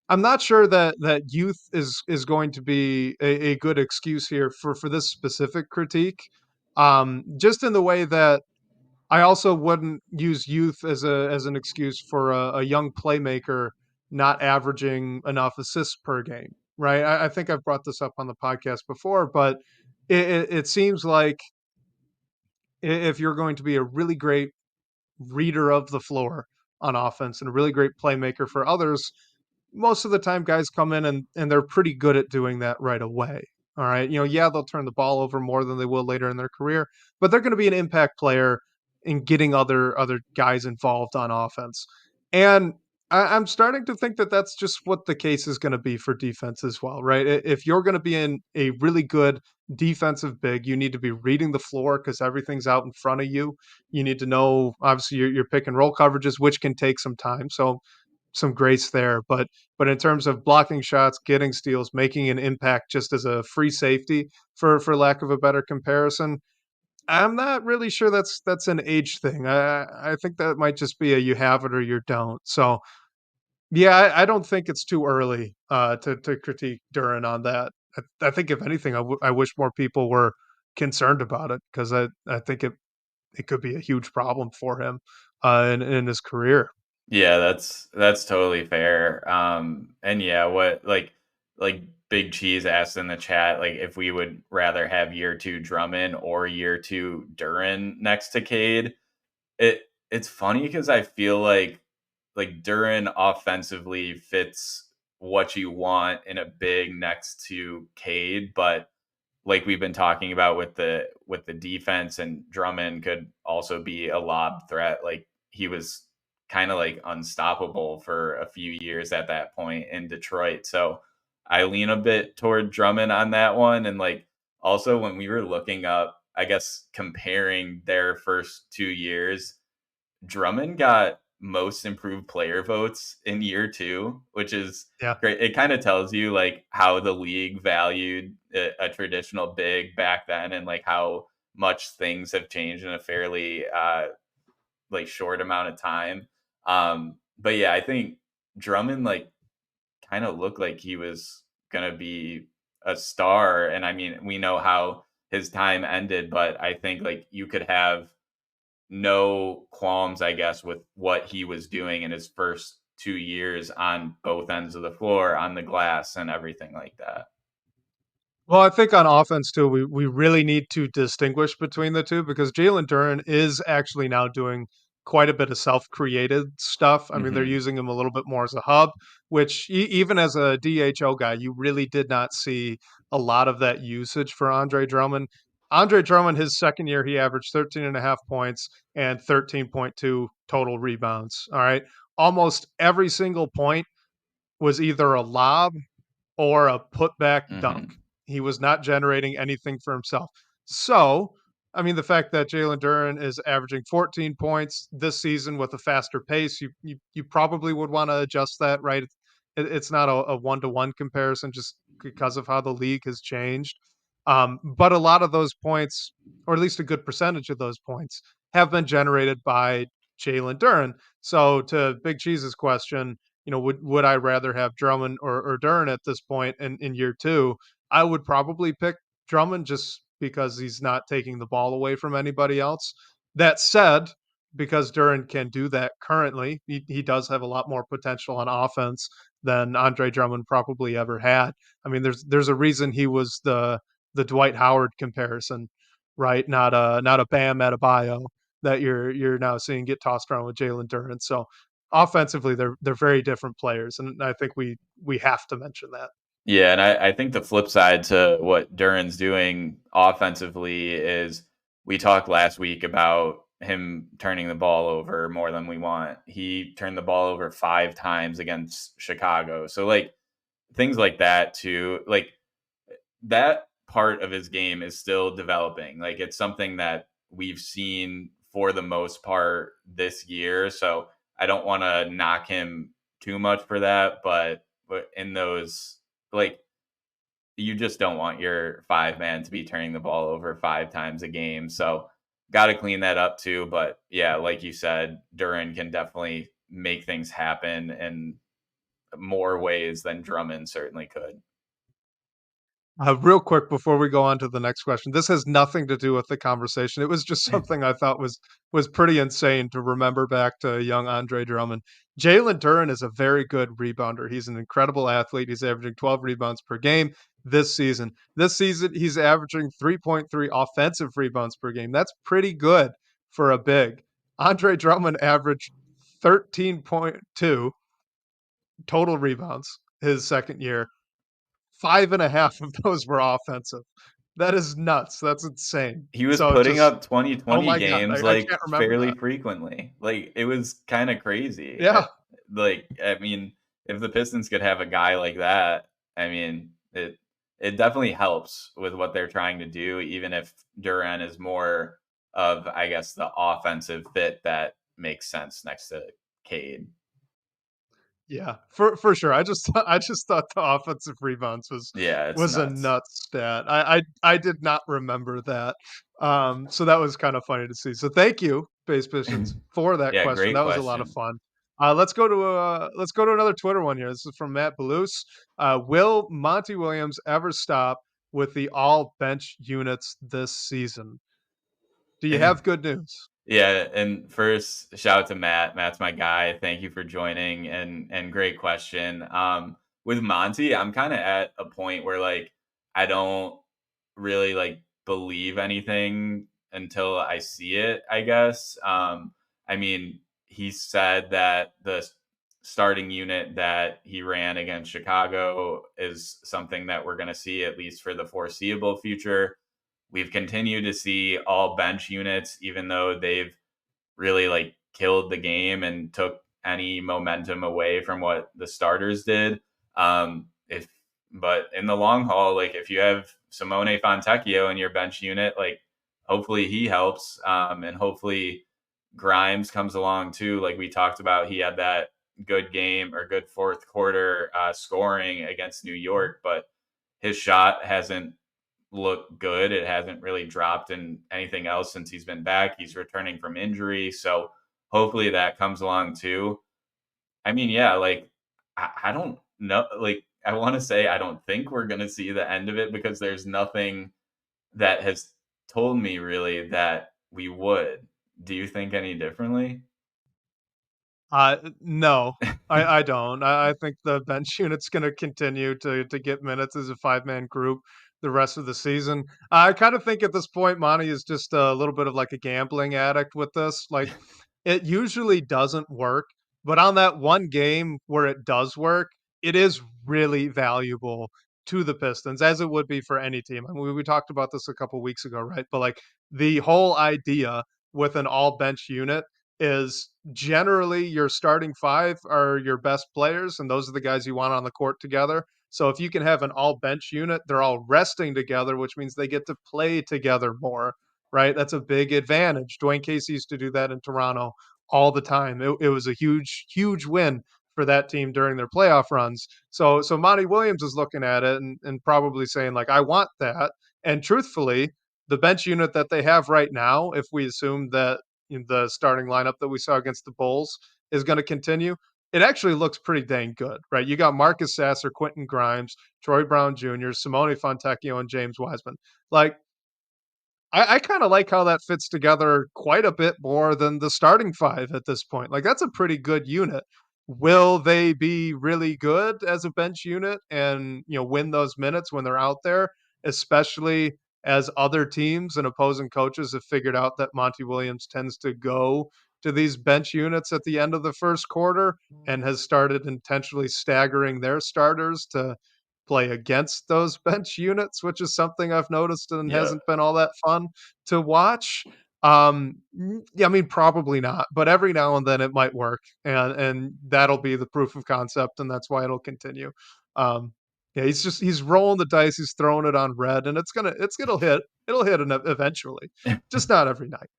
Speaker 1: I'm not sure that youth is going to be a good excuse here for this specific critique. Just in the way that I also wouldn't use youth as an excuse for a young playmaker not averaging enough assists per game, right? I think I've brought this up on the podcast before, but it seems like if you're going to be a really great reader of the floor on offense and a really great playmaker for others, most of the time guys come in and they're pretty good at doing that right away. All right. Yeah, they'll turn the ball over more than they will later in their career, but they're going to be an impact player in getting other guys involved on offense. And I'm starting to think that that's just what the case is going to be for defense as well, right? If you're going to be in a really good defensive big, you need to be reading the floor because everything's out in front of you. You need to know, obviously, your pick and roll coverages, which can take some time. So some grace there. But in terms of blocking shots, getting steals, making an impact just as a free safety, for lack of a better comparison, I'm not really sure that's an age thing. I think that might just be a you have it or you don't. So yeah, I don't think it's too early to critique Duran on that. I think if anything, I wish more people were concerned about it because I think it could be a huge problem for him in his career.
Speaker 2: Yeah, that's totally fair. And yeah, what like Big Cheese asked in the chat, like if we would rather have year two Drummond or year two Duran next to Cade. It's funny because I feel like Duran offensively fits what you want in a big next to Cade, but like we've been talking about with the defense, and Drummond could also be a lob threat. Like he was kind of like unstoppable for a few years at that point in Detroit. So I lean a bit toward Drummond on that one. And like also when we were looking up, I guess comparing their first 2 years, Drummond got most improved player votes in year two, which is
Speaker 1: Yeah.
Speaker 2: great. It kind of tells you like how the league valued a traditional big back then, and like how much things have changed in a fairly like short amount of time. But yeah, I think Drummond like kind of looked like he was gonna be a star, and I mean we know how his time ended, but I think like you could have no qualms, I guess, with what he was doing in his first 2 years on both ends of the floor, on the glass, and everything like that.
Speaker 1: Well, I think on offense too, we really need to distinguish between the two because Jalen Duren is actually now doing quite a bit of self-created stuff. I mean, they're
Speaker 2: Hmm.
Speaker 1: using him a little bit more as a hub, which even as a DHO guy, you really did not see a lot of that usage for Andre Drummond. Andre Drummond, his second year, he averaged 13 and a half points and 13.2 total rebounds. All right. Almost every single point was either a lob or a putback dunk.
Speaker 2: Hmm.
Speaker 1: He was not generating anything for himself. So, I mean, the fact that Jalen Duren is averaging 14 points this season with a faster pace, you probably would want to adjust that, right? It's not a one-to-one comparison just because of how the league has changed. But a lot of those points, or at least a good percentage of those points, have been generated by Jalen Duren. So, to Big Cheese's question, would I rather have Drummond or Duren at this point in year two? I would probably pick Drummond just because he's not taking the ball away from anybody else. That said, because Duren can do that currently, he does have a lot more potential on offense than Andre Drummond probably ever had. I mean, there's a reason he was the Dwight Howard comparison, right? Not a Bam Adebayo that you're now seeing get tossed around with Jalen Duren. So offensively, they're very different players, and I think we have to mention that.
Speaker 2: Yeah, and I think the flip side to what Duran's doing offensively is we talked last week about him turning the ball over more than we want. He turned the ball over 5 times against Chicago. So like things like that too. Like that part of his game is still developing. Like it's something that we've seen for the most part this year. So I don't want to knock him too much for that, but in those like you just don't want your 5 man to be turning the ball over 5 times a game. So got to clean that up too. But yeah, like you said, Duran can definitely make things happen in more ways than Drummond certainly could.
Speaker 1: Real quick before we go on to the next question, this has nothing to do with the conversation. It was just something I thought was pretty insane to remember back to young Andre Drummond. Jalen Duren is a very good rebounder. He's an incredible athlete. He's averaging 12 rebounds per game this season. This season, he's averaging 3.3 offensive rebounds per game. That's pretty good for a big. Andre Drummond averaged 13.2 total rebounds his second year. 5.5 of those were offensive. That is nuts. That's insane.
Speaker 2: He was
Speaker 1: So
Speaker 2: putting
Speaker 1: just,
Speaker 2: up
Speaker 1: oh
Speaker 2: 2020
Speaker 1: my god,
Speaker 2: games
Speaker 1: I
Speaker 2: like
Speaker 1: can't remember
Speaker 2: fairly
Speaker 1: that.
Speaker 2: frequently. Like it was kind of crazy.
Speaker 1: Yeah.
Speaker 2: Like I mean, if the Pistons could have a guy like that, I mean, it definitely helps with what they're trying to do even if Duran is more of I guess the offensive fit that makes sense next to Cade.
Speaker 1: Yeah, for sure. I just thought the offensive rebounds
Speaker 2: Yeah, it's
Speaker 1: was a
Speaker 2: nuts.
Speaker 1: nuts stat. I did not remember that. So that was kind of funny to see. So thank you, Base Pistons, for that
Speaker 2: Yeah,
Speaker 1: question.
Speaker 2: great
Speaker 1: That was a lot of
Speaker 2: question.
Speaker 1: fun. Let's go to another Twitter one here. This is from Matt Balouse. Will Monty Williams ever stop with the all bench units this season? Do you have good news?
Speaker 2: Yeah, and first, shout out to Matt. Matt's my guy. Thank you for joining and great question. With Monty, I'm kind of at a point where like I don't really like believe anything until I see it, I guess. I mean, he said that the starting unit that he ran against Chicago is something that we're going to see at least for the foreseeable future. We've continued to see all bench units, even though they've really like killed the game and took any momentum away from what the starters did. If but in the long haul, like if you have Simone Fontecchio in your bench unit, like hopefully he helps, and hopefully Grimes comes along too. Like we talked about, he had that good game or good fourth quarter scoring against New York, but his shot hasn't look good. It hasn't really dropped in anything else since he's been back. He's returning from injury. So hopefully that comes along too. I mean, yeah, like I don't know. Like I want to say I don't think we're gonna see the end of it because there's nothing that has told me really that we would. Do you think any differently?
Speaker 1: No, I don't. I think the bench unit's going to continue to get minutes as a 5-man group. the rest of the season. I kind of think at this point, Monty is just a little bit of like a gambling addict with this. Like, it usually doesn't work, but on that one game where it does work, it is really valuable to the Pistons, as it would be for any team. I mean, we talked about this a couple weeks ago, right? But like the whole idea with an all bench unit is generally your starting five are your best players, and those are the guys you want on the court together. So if you can have an all bench unit, they're all resting together, which means they get to play together more, right? That's a big advantage. Dwayne Casey used to do that in Toronto all the time. It was a huge, huge win for that team during their playoff runs. So Monty Williams is looking at it and probably saying, like, I want that. And truthfully, the bench unit that they have right now, if we assume that the starting lineup that we saw against the Bulls is going to continue, it actually looks pretty dang good, right? You got Marcus Sasser, Quentin Grimes, Troy Brown Jr., Simone Fontecchio, and James Wiseman. Like, I kind of like how that fits together quite a bit more than the starting five at this point. Like, that's a pretty good unit. Will they be really good as a bench unit and win those minutes when they're out there, especially as other teams and opposing coaches have figured out that Monty Williams tends to go to these bench units at the end of the first quarter and has started intentionally staggering their starters to play against those bench units, which is something I've noticed and
Speaker 2: Yeah.
Speaker 1: hasn't been all that fun to watch. Yeah, I mean, probably not, but every now and then it might work, and that'll be the proof of concept, and that's why it'll continue. Um, yeah, he's rolling the dice, he's throwing it on red, and it'll hit. It'll hit eventually, just not every night.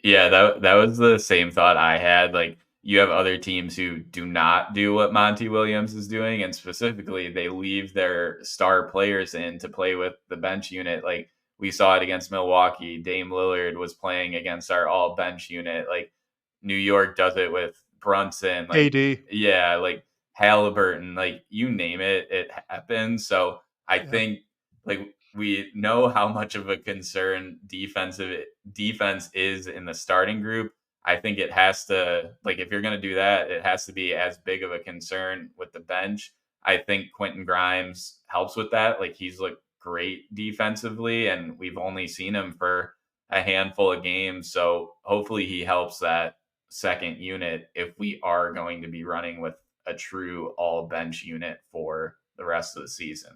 Speaker 2: Yeah, that was the same thought I had. Like, you have other teams who do not do what Monty Williams is doing, and specifically, they leave their star players in to play with the bench unit. Like, we saw it against Milwaukee. Dame Lillard was playing against our all bench unit. Like, New York does it with Brunson. Like,
Speaker 1: AD,
Speaker 2: yeah, like Halliburton. Like, you name it, it happens. So I
Speaker 1: yeah.
Speaker 2: think, like, we know how much of a concern defense is in the starting group. I think it has to, like, if you're going to do that, it has to be as big of a concern with the bench. I think Quentin Grimes helps with that. Like, he's looked great defensively, and we've only seen him for a handful of games. So hopefully he helps that second unit if we are going to be running with a true all bench unit for the rest of the season.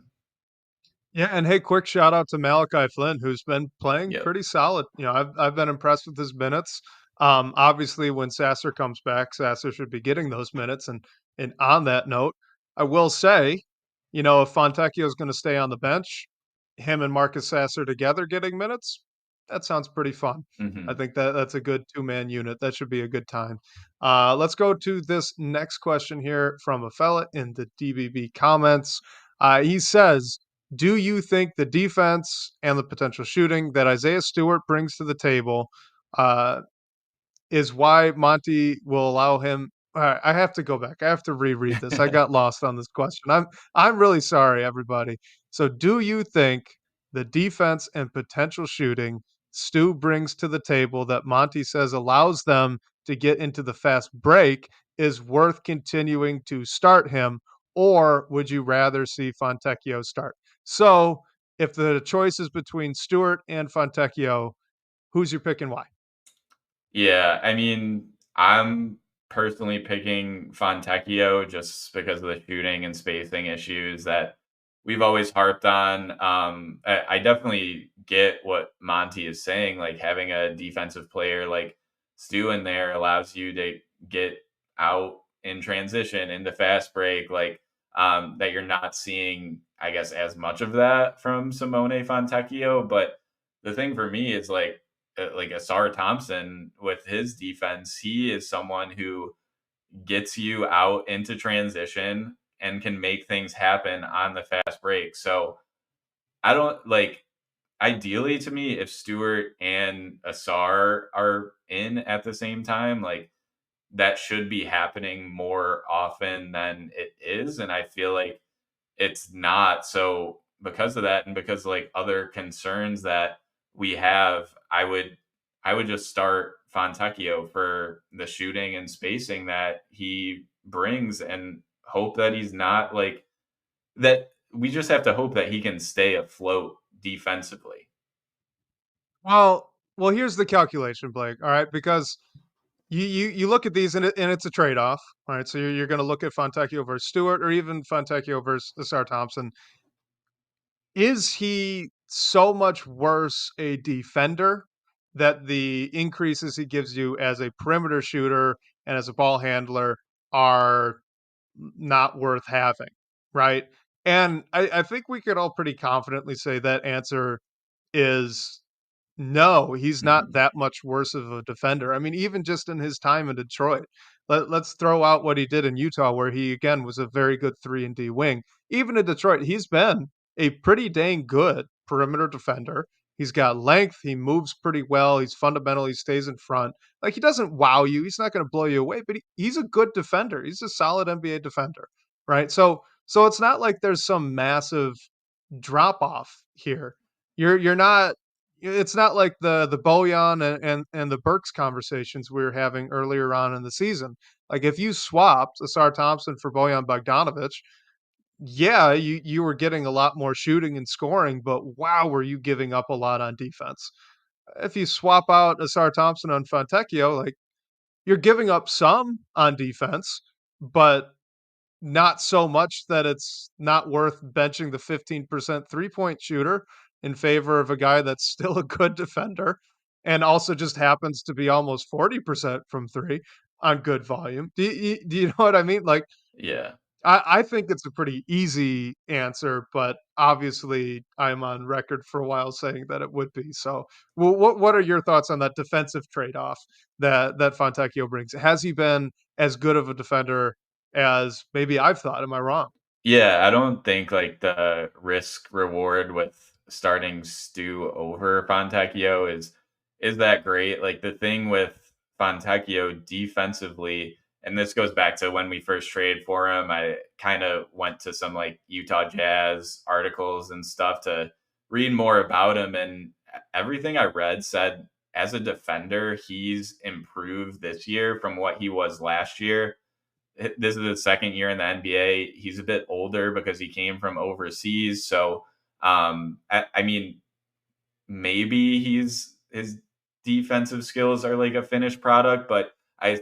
Speaker 1: Yeah, and hey, quick shout out to Malachi Flynn, who's been playing
Speaker 2: Yep.
Speaker 1: pretty solid. I've been impressed with his minutes. Obviously, when Sasser comes back, Sasser should be getting those minutes. And on that note, I will say, if Fontecchio is going to stay on the bench, him and Marcus Sasser together getting minutes, that sounds pretty fun. I
Speaker 2: Hmm.
Speaker 1: think that's a good two-man unit. That should be a good time. Let's go to this next question here from a fella in the DBB comments. He says, do you think the defense and the potential shooting that Isaiah Stewart brings to the table uh, is why Monty will allow him? I have to go back. I have to reread this. I got lost on this question. I'm really sorry, everybody. So, do you think the defense and potential shooting Stu brings to the table that Monty says allows them to get into the fast break is worth continuing to start him, or would you rather see Fontecchio start? So, if the choice is between Stewart and Fontecchio, who's your pick and why?
Speaker 2: Yeah, I mean, I'm personally picking Fontecchio just because of the shooting and spacing issues that we've always harped on. I definitely get what Monty is saying. Like, having a defensive player like Stu in there allows you to get out in transition into fast break, like, that you're not seeing, I guess, as much of that from Simone Fontecchio. But the thing for me is like Asar Thompson with his defense, he is someone who gets you out into transition and can make things happen on the fast break. So I don't like, ideally to me, if Stewart and Asar are in at the same time, like, that should be happening more often than it is. And I feel like it's not. So because of that, and because like other concerns that we have, I would just start Fontecchio for the shooting and spacing that he brings, and hope that he's not like that. We just have to hope that he can stay afloat defensively.
Speaker 1: Well, here's the calculation, Blake. All right, because you look at these and it's a trade off. All right, so you're going to look at Fontecchio versus Stewart, or even Fontecchio versus Asar Thompson. Is he so much worse a defender that the increases he gives you as a perimeter shooter and as a ball handler are not worth having, right? And I think we could all pretty confidently say that answer is no, he's not
Speaker 2: Mhm.
Speaker 1: that much worse of a defender. I mean, even just in his time in Detroit, let's throw out what he did in Utah, where he again was a very good 3-and-D wing. Even in Detroit, he's been a pretty dang good perimeter defender. He's got length. He moves pretty well. He's fundamental. He stays in front. Like, he doesn't wow you. He's not going to blow you away, but he's a good defender. He's a solid NBA defender, right? So it's not like there's some massive drop off here. You're not. It's not like the Bojan and the Burks conversations we were having earlier on in the season. Like, if you swapped Asar Thompson for Bojan Bogdanovic, yeah, you were getting a lot more shooting and scoring, but wow, were you giving up a lot on defense? If you swap out Asar Thompson on Fontecchio, like, you're giving up some on defense, but not so much that it's not worth benching the 15% three-point shooter in favor of a guy that's still a good defender and also just happens to be almost 40% from 3 on good volume. Do you know what I mean? Like,
Speaker 2: Yeah.
Speaker 1: I think it's a pretty easy answer, but obviously I'm on record for a while saying that it would be. So, what are your thoughts on that defensive trade-off that Fontecchio brings? Has he been as good of a defender as maybe I've thought? Am I wrong?
Speaker 2: Yeah, I don't think like the risk reward with starting Stu over Fontecchio is that great. Like the thing with Fontecchio defensively, and this goes back to when we first traded for him. I kind of went to some like Utah Jazz articles and stuff to read more about him, and everything I read said as a defender, he's improved this year from what he was last year. This is his second year in the NBA. He's a bit older because he came from overseas. So, I mean, maybe his defensive skills are like a finished product, but I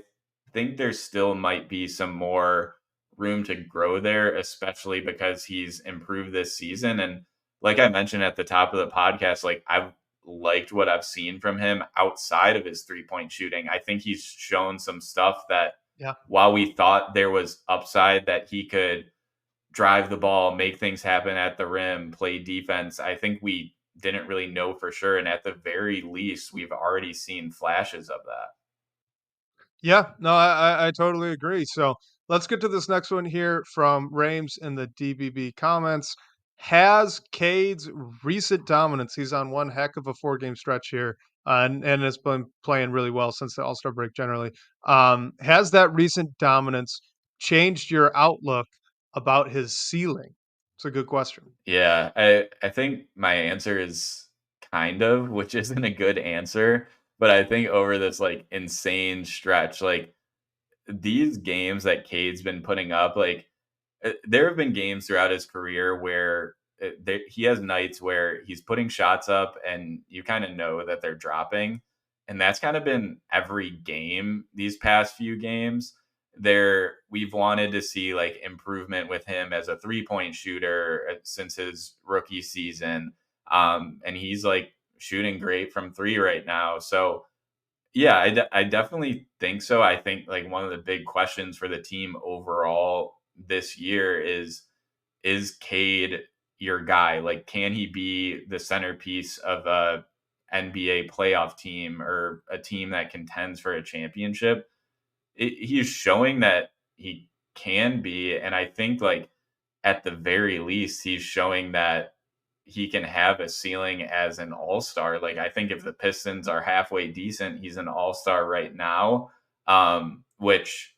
Speaker 2: think there still might be some more room to grow there, especially because he's improved this season. And like I mentioned at the top of the podcast, like I've liked what I've seen from him outside of his 3-point shooting. I think he's shown some stuff that
Speaker 1: Yeah.
Speaker 2: while we thought there was upside that he could drive the ball, make things happen at the rim, play defense, I think we didn't really know for sure. And at the very least, we've already seen flashes of that.
Speaker 1: Yeah, no, I totally agree. So let's get to this next one here from Rames in the DBB comments. Has Cade's recent dominance, he's on one heck of a 4-game stretch here, and has been playing really well since the All Star break generally. Has that recent dominance changed your outlook about his ceiling? It's a good question.
Speaker 2: Yeah, I think my answer is kind of, which isn't a good answer, but I think over this like insane stretch, like these games that Cade's been putting up, like there have been games throughout his career where he has nights where he's putting shots up and you kind of know that they're dropping. And that's kind of been every game these past few games. There, we've wanted to see like improvement with him as a 3-point shooter since his rookie season. And he's like shooting great from three right now. So, yeah, I definitely think so. I think like one of the big questions for the team overall this year is Cade your guy? Like, can he be the centerpiece of a NBA playoff team or a team that contends for a championship? He's showing that he can be, and I think like at the very least, he's showing that he can have a ceiling as an all-star. Like I think if the Pistons are halfway decent, he's an all-star right now. Which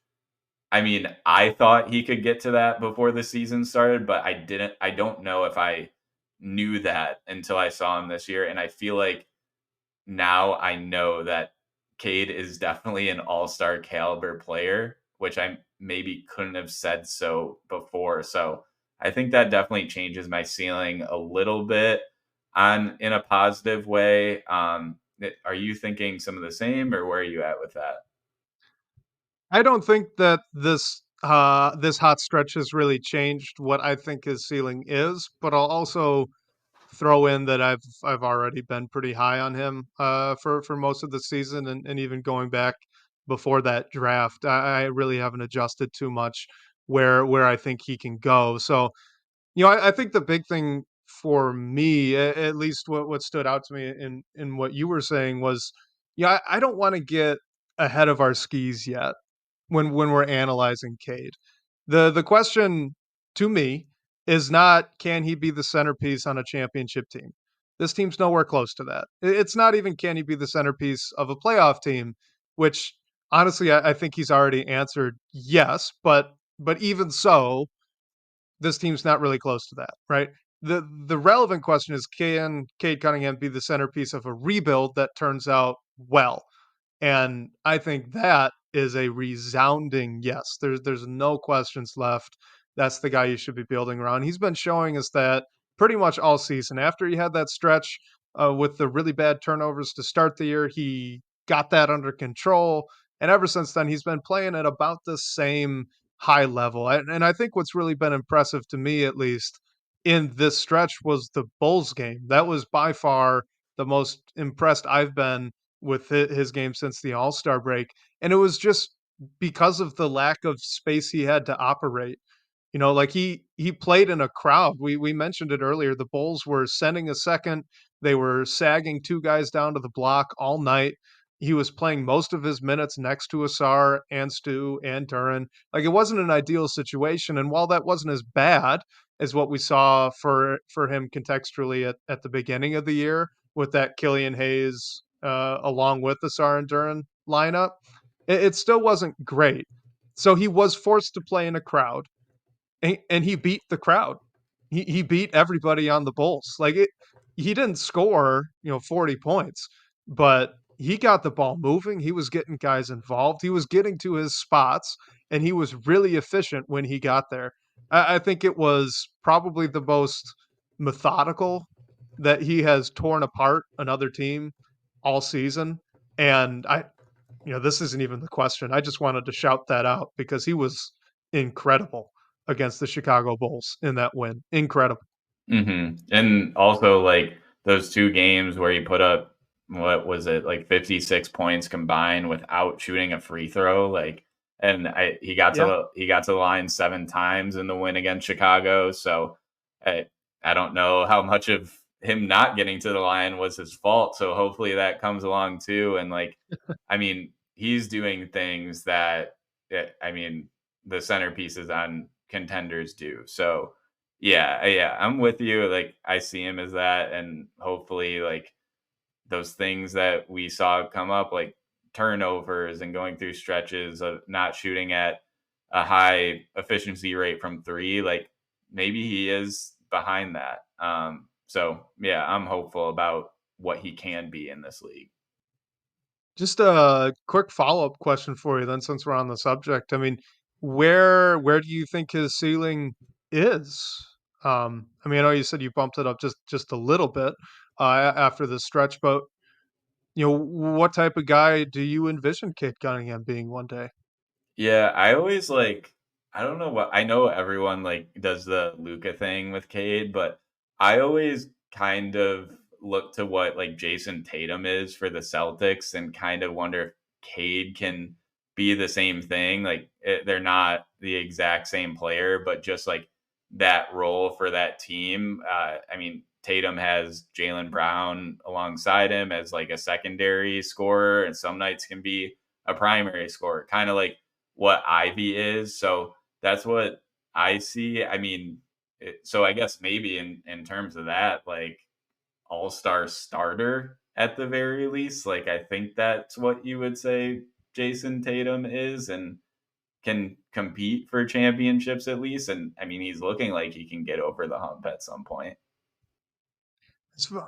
Speaker 2: I mean, I thought he could get to that before the season started, but I didn't. I don't know if I knew that until I saw him this year. And I feel like now I know that Cade is definitely an all-star caliber player, which I maybe couldn't have said so before. So I think that definitely changes my ceiling a little bit. on in a positive way. Are you thinking some of the same, or where are you at with that?
Speaker 1: I don't think that this hot stretch has really changed what I think his ceiling is, but I'll also throw in that I've already been pretty high on him for most of the season, and even going back before that draft. I really haven't adjusted too much where I think he can go. So, I think the big thing for me, at least what stood out to me in what you were saying was, I don't want to get ahead of our skis yet when we're analyzing Cade. The question to me is not, can he be the centerpiece on a championship team? This team's nowhere close to that. It's not even, can he be the centerpiece of a playoff team, which honestly I think he's already answered yes, but even so, this team's not really close to that, right? The relevant question is, can Cade Cunningham be the centerpiece of a rebuild that turns out well? And I think that is a resounding yes. There's no questions left. That's the guy you should be building around. He's been showing us that pretty much all season. After he had that stretch with the really bad turnovers to start the year, he got that under control. And ever since then, he's been playing at about the same high level. And I think what's really been impressive to me, at least in this stretch, was the Bulls game. That was by far the most impressed I've been with his game since the All-Star break, and it was just because of the lack of space he had to operate. Like he played in a crowd. We mentioned it earlier. The Bulls were sending a second. They were sagging two guys down to the block all night. He was playing most of his minutes next to Asar and Stu and Duren. Like, it wasn't an ideal situation. And while that wasn't as bad as what we saw for him contextually at the beginning of the year with that Killian Hayes along with the Asar and Duren lineup, it still wasn't great. So he was forced to play in a crowd, and he beat the crowd. He beat everybody on the Bulls. Like, he didn't score 40 points, but he got the ball moving. He was getting guys involved. He was getting to his spots, and he was really efficient when he got there. I think it was probably the most methodical that he has torn apart another team all season. And this isn't even the question. I just wanted to shout that out because he was incredible against the Chicago Bulls in that win. Incredible.
Speaker 2: And also, like, those 2 games where he put up, what was it, like 56 points combined without shooting a free throw, like, and
Speaker 1: Yeah.
Speaker 2: he got to the line 7 times in the win against Chicago, so I I don't know how much of him not getting to the line was his fault, so hopefully that comes along too, and, like, I mean, he's doing things that, I mean, the centerpieces on contenders do, so yeah, yeah, I'm with you. Like, I see him as that, and hopefully, like, those things that we saw come up, like turnovers and going through stretches of not shooting at a high efficiency rate from three, like maybe he is behind that. So yeah, I'm hopeful about what he can be in this league.
Speaker 1: Just a quick follow-up question for you then, since we're on the subject. I mean, where do you think his ceiling is? I mean, I know you said you bumped it up just a little bit after the stretch, but what type of guy do you envision Kate Cunningham being one day?
Speaker 2: Yeah, I always like, I don't know what, I know everyone like does the Luca thing with Cade, but I always kind of look to what like Jason Tatum is for the Celtics and kind of wonder if Cade can be the same thing. Like, they're not the exact same player, but just like that role for that team. I mean, Tatum has Jalen Brown alongside him as like a secondary scorer, and some nights can be a primary scorer, kind of like what Ivy is. So that's what I see. I mean, so I guess maybe in terms of that, like all-star starter at the very least, like I think that's what you would say Jason Tatum is, and can compete for championships at least. And I mean, he's looking like he can get over the hump at some point.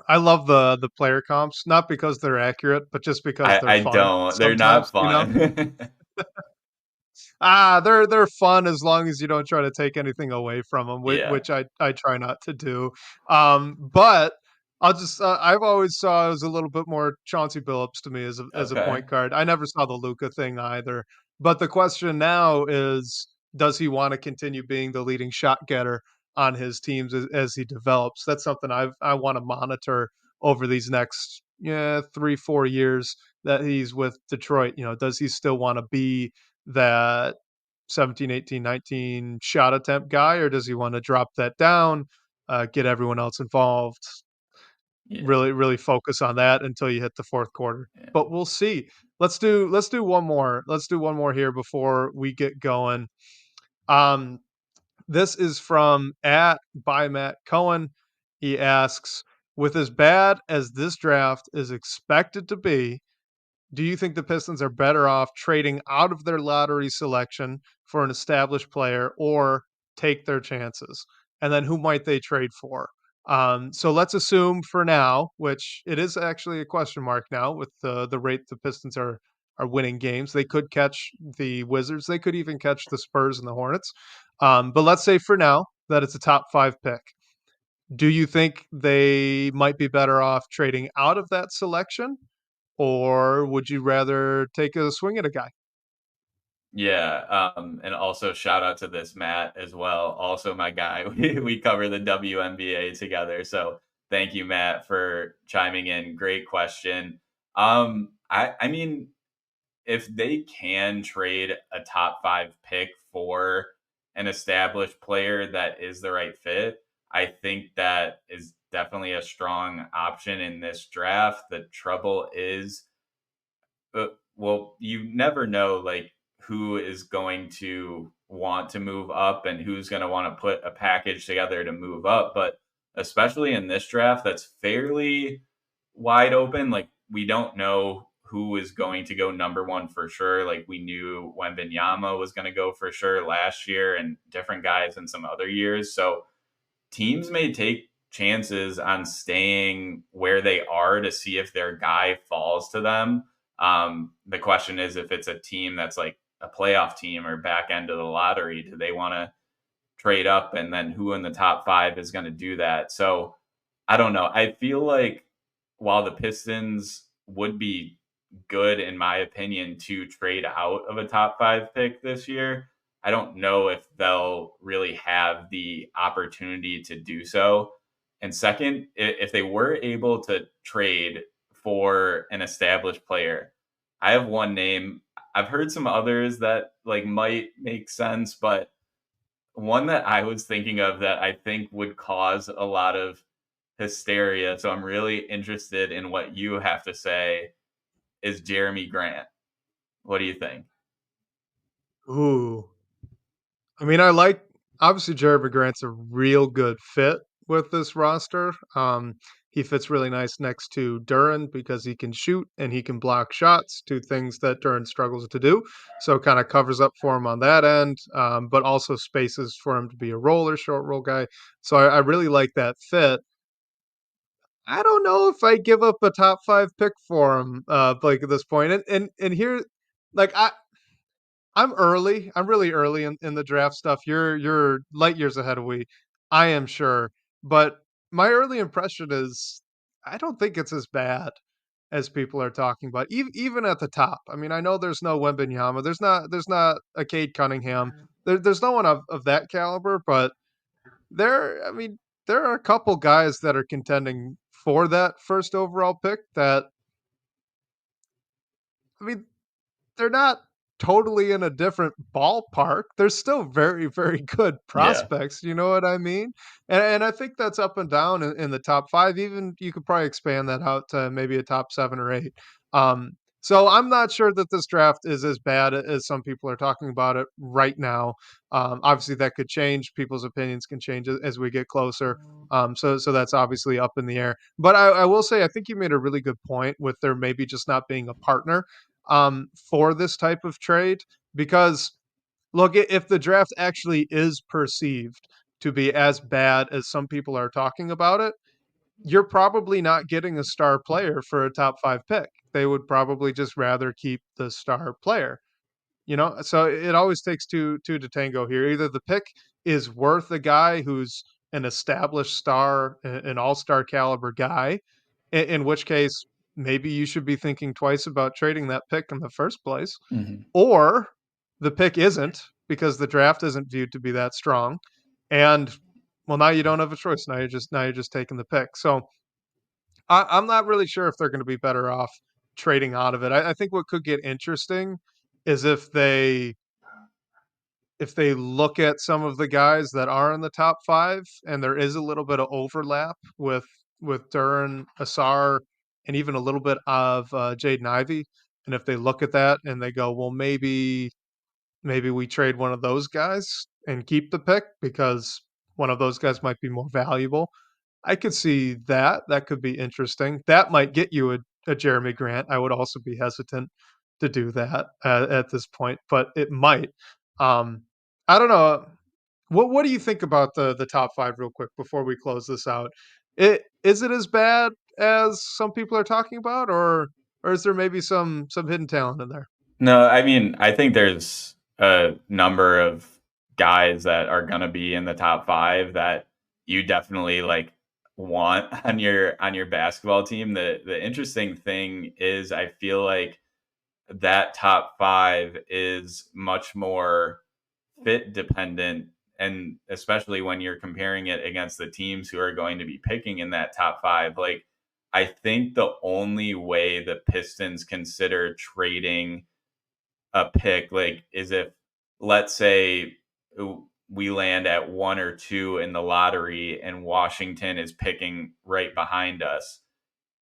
Speaker 1: I love the player comps, not because they're accurate, but just because they're
Speaker 2: I
Speaker 1: fun
Speaker 2: don't. They're not
Speaker 1: sometimes.
Speaker 2: fun.
Speaker 1: They're fun as long as you don't try to take anything away from them,
Speaker 2: Yeah.
Speaker 1: which I try not to do. But I've always saw it was a little bit more Chauncey Billups to me as a
Speaker 2: Okay.
Speaker 1: point guard. I never saw the Luka thing either. But the question now is, does he want to continue being the leading shot getter on his teams as he develops? That's something I want to monitor over these next 3-4 years that he's with Detroit. Does he still want to be that 17, 18, 19 shot attempt guy, or does he want to drop that down, get everyone else involved,
Speaker 2: Yeah.
Speaker 1: really focus on that until you hit the fourth quarter?
Speaker 2: Yeah.
Speaker 1: But we'll see. Let's do one more. Let's do one more here before we get going. Um, this is from at by Matt Cohen. He asks, with as bad as this draft is expected to be, do you think the Pistons are better off trading out of their lottery selection for an established player or take their chances? And then who might they trade for? So let's assume for now, which it is actually a question mark now with the rate the Pistons are winning games. They could catch the Wizards. They could even catch the Spurs and the Hornets. But let's say for now that it's a top five pick. Do you think they might be better off trading out of that selection, or would you rather take a swing at a guy?
Speaker 2: Yeah, and also shout out to this Matt as well. Also my guy. We cover the WNBA together. So thank you, Matt, for chiming in. Great question. I mean, if they can trade a top five pick for an established player that is the right fit, I think that is definitely a strong option in this draft. The trouble is, well, you never know like who is going to want to move up and who's going to want to put a package together to move up. But especially in this draft, that's fairly wide open. Like we don't know who is going to go number one for sure. Like we knew Wembenyama was going to go for sure last year, and different guys in some other years. So teams may take chances on staying where they are to see if their guy falls to them. The question is if it's a team that's like a playoff team or back end of the lottery, do they want to trade up? And then who in the top five is going to do that? So I don't know. I feel like while the Pistons would be good, in my opinion, to trade out of a top five pick this year, I don't know if they'll really have the opportunity to do so. And second, if they were able to trade for an established player, I have one name. I've heard some others that like might make sense, but one that I was thinking of that I think would cause a lot of hysteria. So I'm really interested in what you have to say is Jeremy Grant. What do you think?
Speaker 1: Ooh, I mean, I like obviously Jeremy Grant's a real good fit with this roster. He fits really nice next to Duren because he can shoot and he can block shots, two things that Duren struggles to do. So kind of covers up for him on that end, but also spaces for him to be a roller, short roll guy. So I really like that fit. I don't know if I give up a top five pick for him, Blake, at this point. And here, like I'm early. I'm really early in the draft stuff. You're light years ahead of we. I am sure. But my early impression is I don't think it's as bad as people are talking about. Even at the top. I mean, I know there's no Wembenyama. There's not a Cade Cunningham. There's no one of that caliber, but I mean, there are a couple guys that are contending for that first overall pick that I mean, they're not totally in a different ballpark. They're still very, very good
Speaker 2: Yeah.
Speaker 1: prospects. You know what I mean? And I think that's up and down in the top five. Even you could probably expand that out to maybe a top seven or eight. So I'm not sure that this draft is as bad as some people are talking about it right now. Obviously, that could change. People's opinions can change as we get closer. So that's obviously up in the air. But I will say, I think you made a really good point with there maybe just not being a partner for this type of trade because look, if the draft actually is perceived to be as bad as some people are talking about it, you're probably not getting a star player for a top five pick. They would probably just rather keep the star player. So it always takes two to tango here. Either the pick is worth a guy who's an established star, an all-star caliber guy, in which case maybe you should be thinking twice about trading that pick in the first place,
Speaker 2: Mhm.
Speaker 1: or the pick isn't because the draft isn't viewed to be that strong, and well, now you don't have a choice. Now you're just taking the pick. So I'm not really sure if they're going to be better off trading out of it. I think what could get interesting is if they look at some of the guys that are in the top 5 and there is a little bit of overlap with Duren, Asar, and even a little bit of, Jaden Ivey, and if they look at that and they go, "Well, maybe we trade one of those guys and keep the pick because one of those guys might be more valuable." I could see that. That could be interesting. That might get you a Jeremy Grant. I would also be hesitant to do that at this point, but it might. Um, I don't know. What do you think about the top 5 real quick before we close this out? Is it as bad as some people are talking about, or is there maybe some hidden talent in there?
Speaker 2: No, I mean, I think there's a number of guys that are gonna be in the top 5 that you definitely, like, want on your basketball team. The interesting thing is I feel like that top 5 is much more fit dependent, and especially when you're comparing it against the teams who are going to be picking in that top 5, like, I think the only way the Pistons consider trading a pick, like, is if, let's say, we land at 1 or 2 in the lottery and Washington is picking right behind us.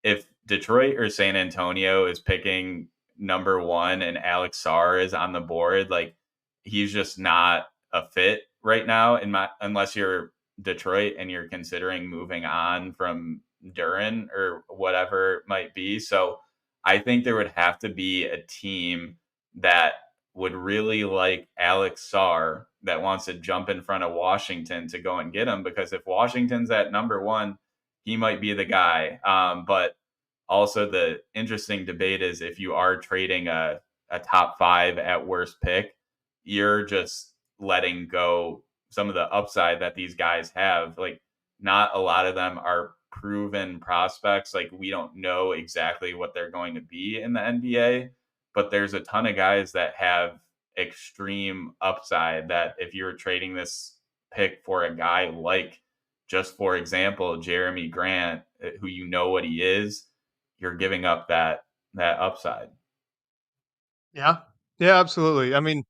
Speaker 2: If Detroit or San Antonio is picking number 1 and Alex Sarr is on the board, like, he's just not a fit right now in my unless you're Detroit and you're considering moving on from Duren or whatever it might be. So I think there would have to be a team that would really like Alex Sarr that wants to jump in front of Washington to go and get him, because if Washington's at number 1, he might be the guy. But also the interesting debate is if you are trading a top 5 at worst pick, you're just letting go some of the upside that these guys have. Like, not a lot of them are proven prospects. Like, we don't know exactly what they're going to be in the NBA, but there's a ton of guys that have extreme upside that if you were trading this pick for a guy like, just for example, Jeremy Grant, who you know what he is, you're giving up that upside.
Speaker 1: Yeah. Yeah, absolutely. I mean,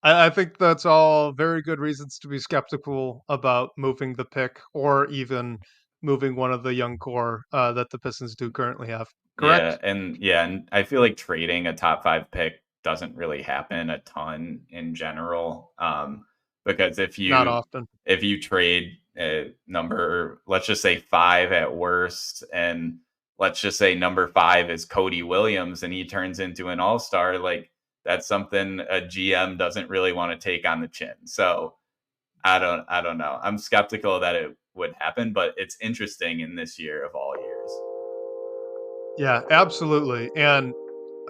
Speaker 1: I think that's all very good reasons to be skeptical about moving the pick or even moving one of the young core that the Pistons do currently have. Correct?
Speaker 2: And I feel like trading a top 5 pick doesn't really happen a ton in general. Because
Speaker 1: Not often.
Speaker 2: if you trade a number, let's just say 5 at worst, and let's just say number 5 is Cody Williams and he turns into an all-star, like, that's something a GM doesn't really want to take on the chin. So I don't know. I'm skeptical that it would happen, but it's interesting in this year of all years.
Speaker 1: Yeah, absolutely. And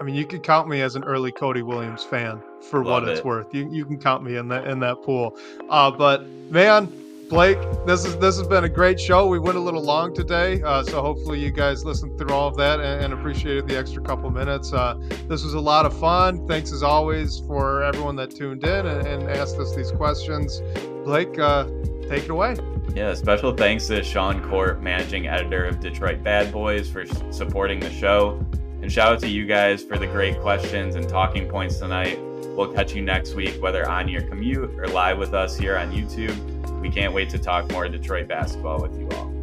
Speaker 1: I mean, you could count me as an early Cody Williams fan for what
Speaker 2: Love
Speaker 1: it's
Speaker 2: it.
Speaker 1: worth. You can count me in that pool. But man, Blake, this has been a great show. We went a little long today, so hopefully you guys listened through all of that and appreciated the extra couple minutes. This was a lot of fun. Thanks as always for everyone that tuned in and asked us these questions. Blake, take it away.
Speaker 2: Yeah, special thanks to Sean Court, managing editor of Detroit Bad Boys, for supporting the show. And shout out to you guys for the great questions and talking points tonight. We'll catch you next week, whether on your commute or live with us here on YouTube. We can't wait to talk more Detroit basketball with you all.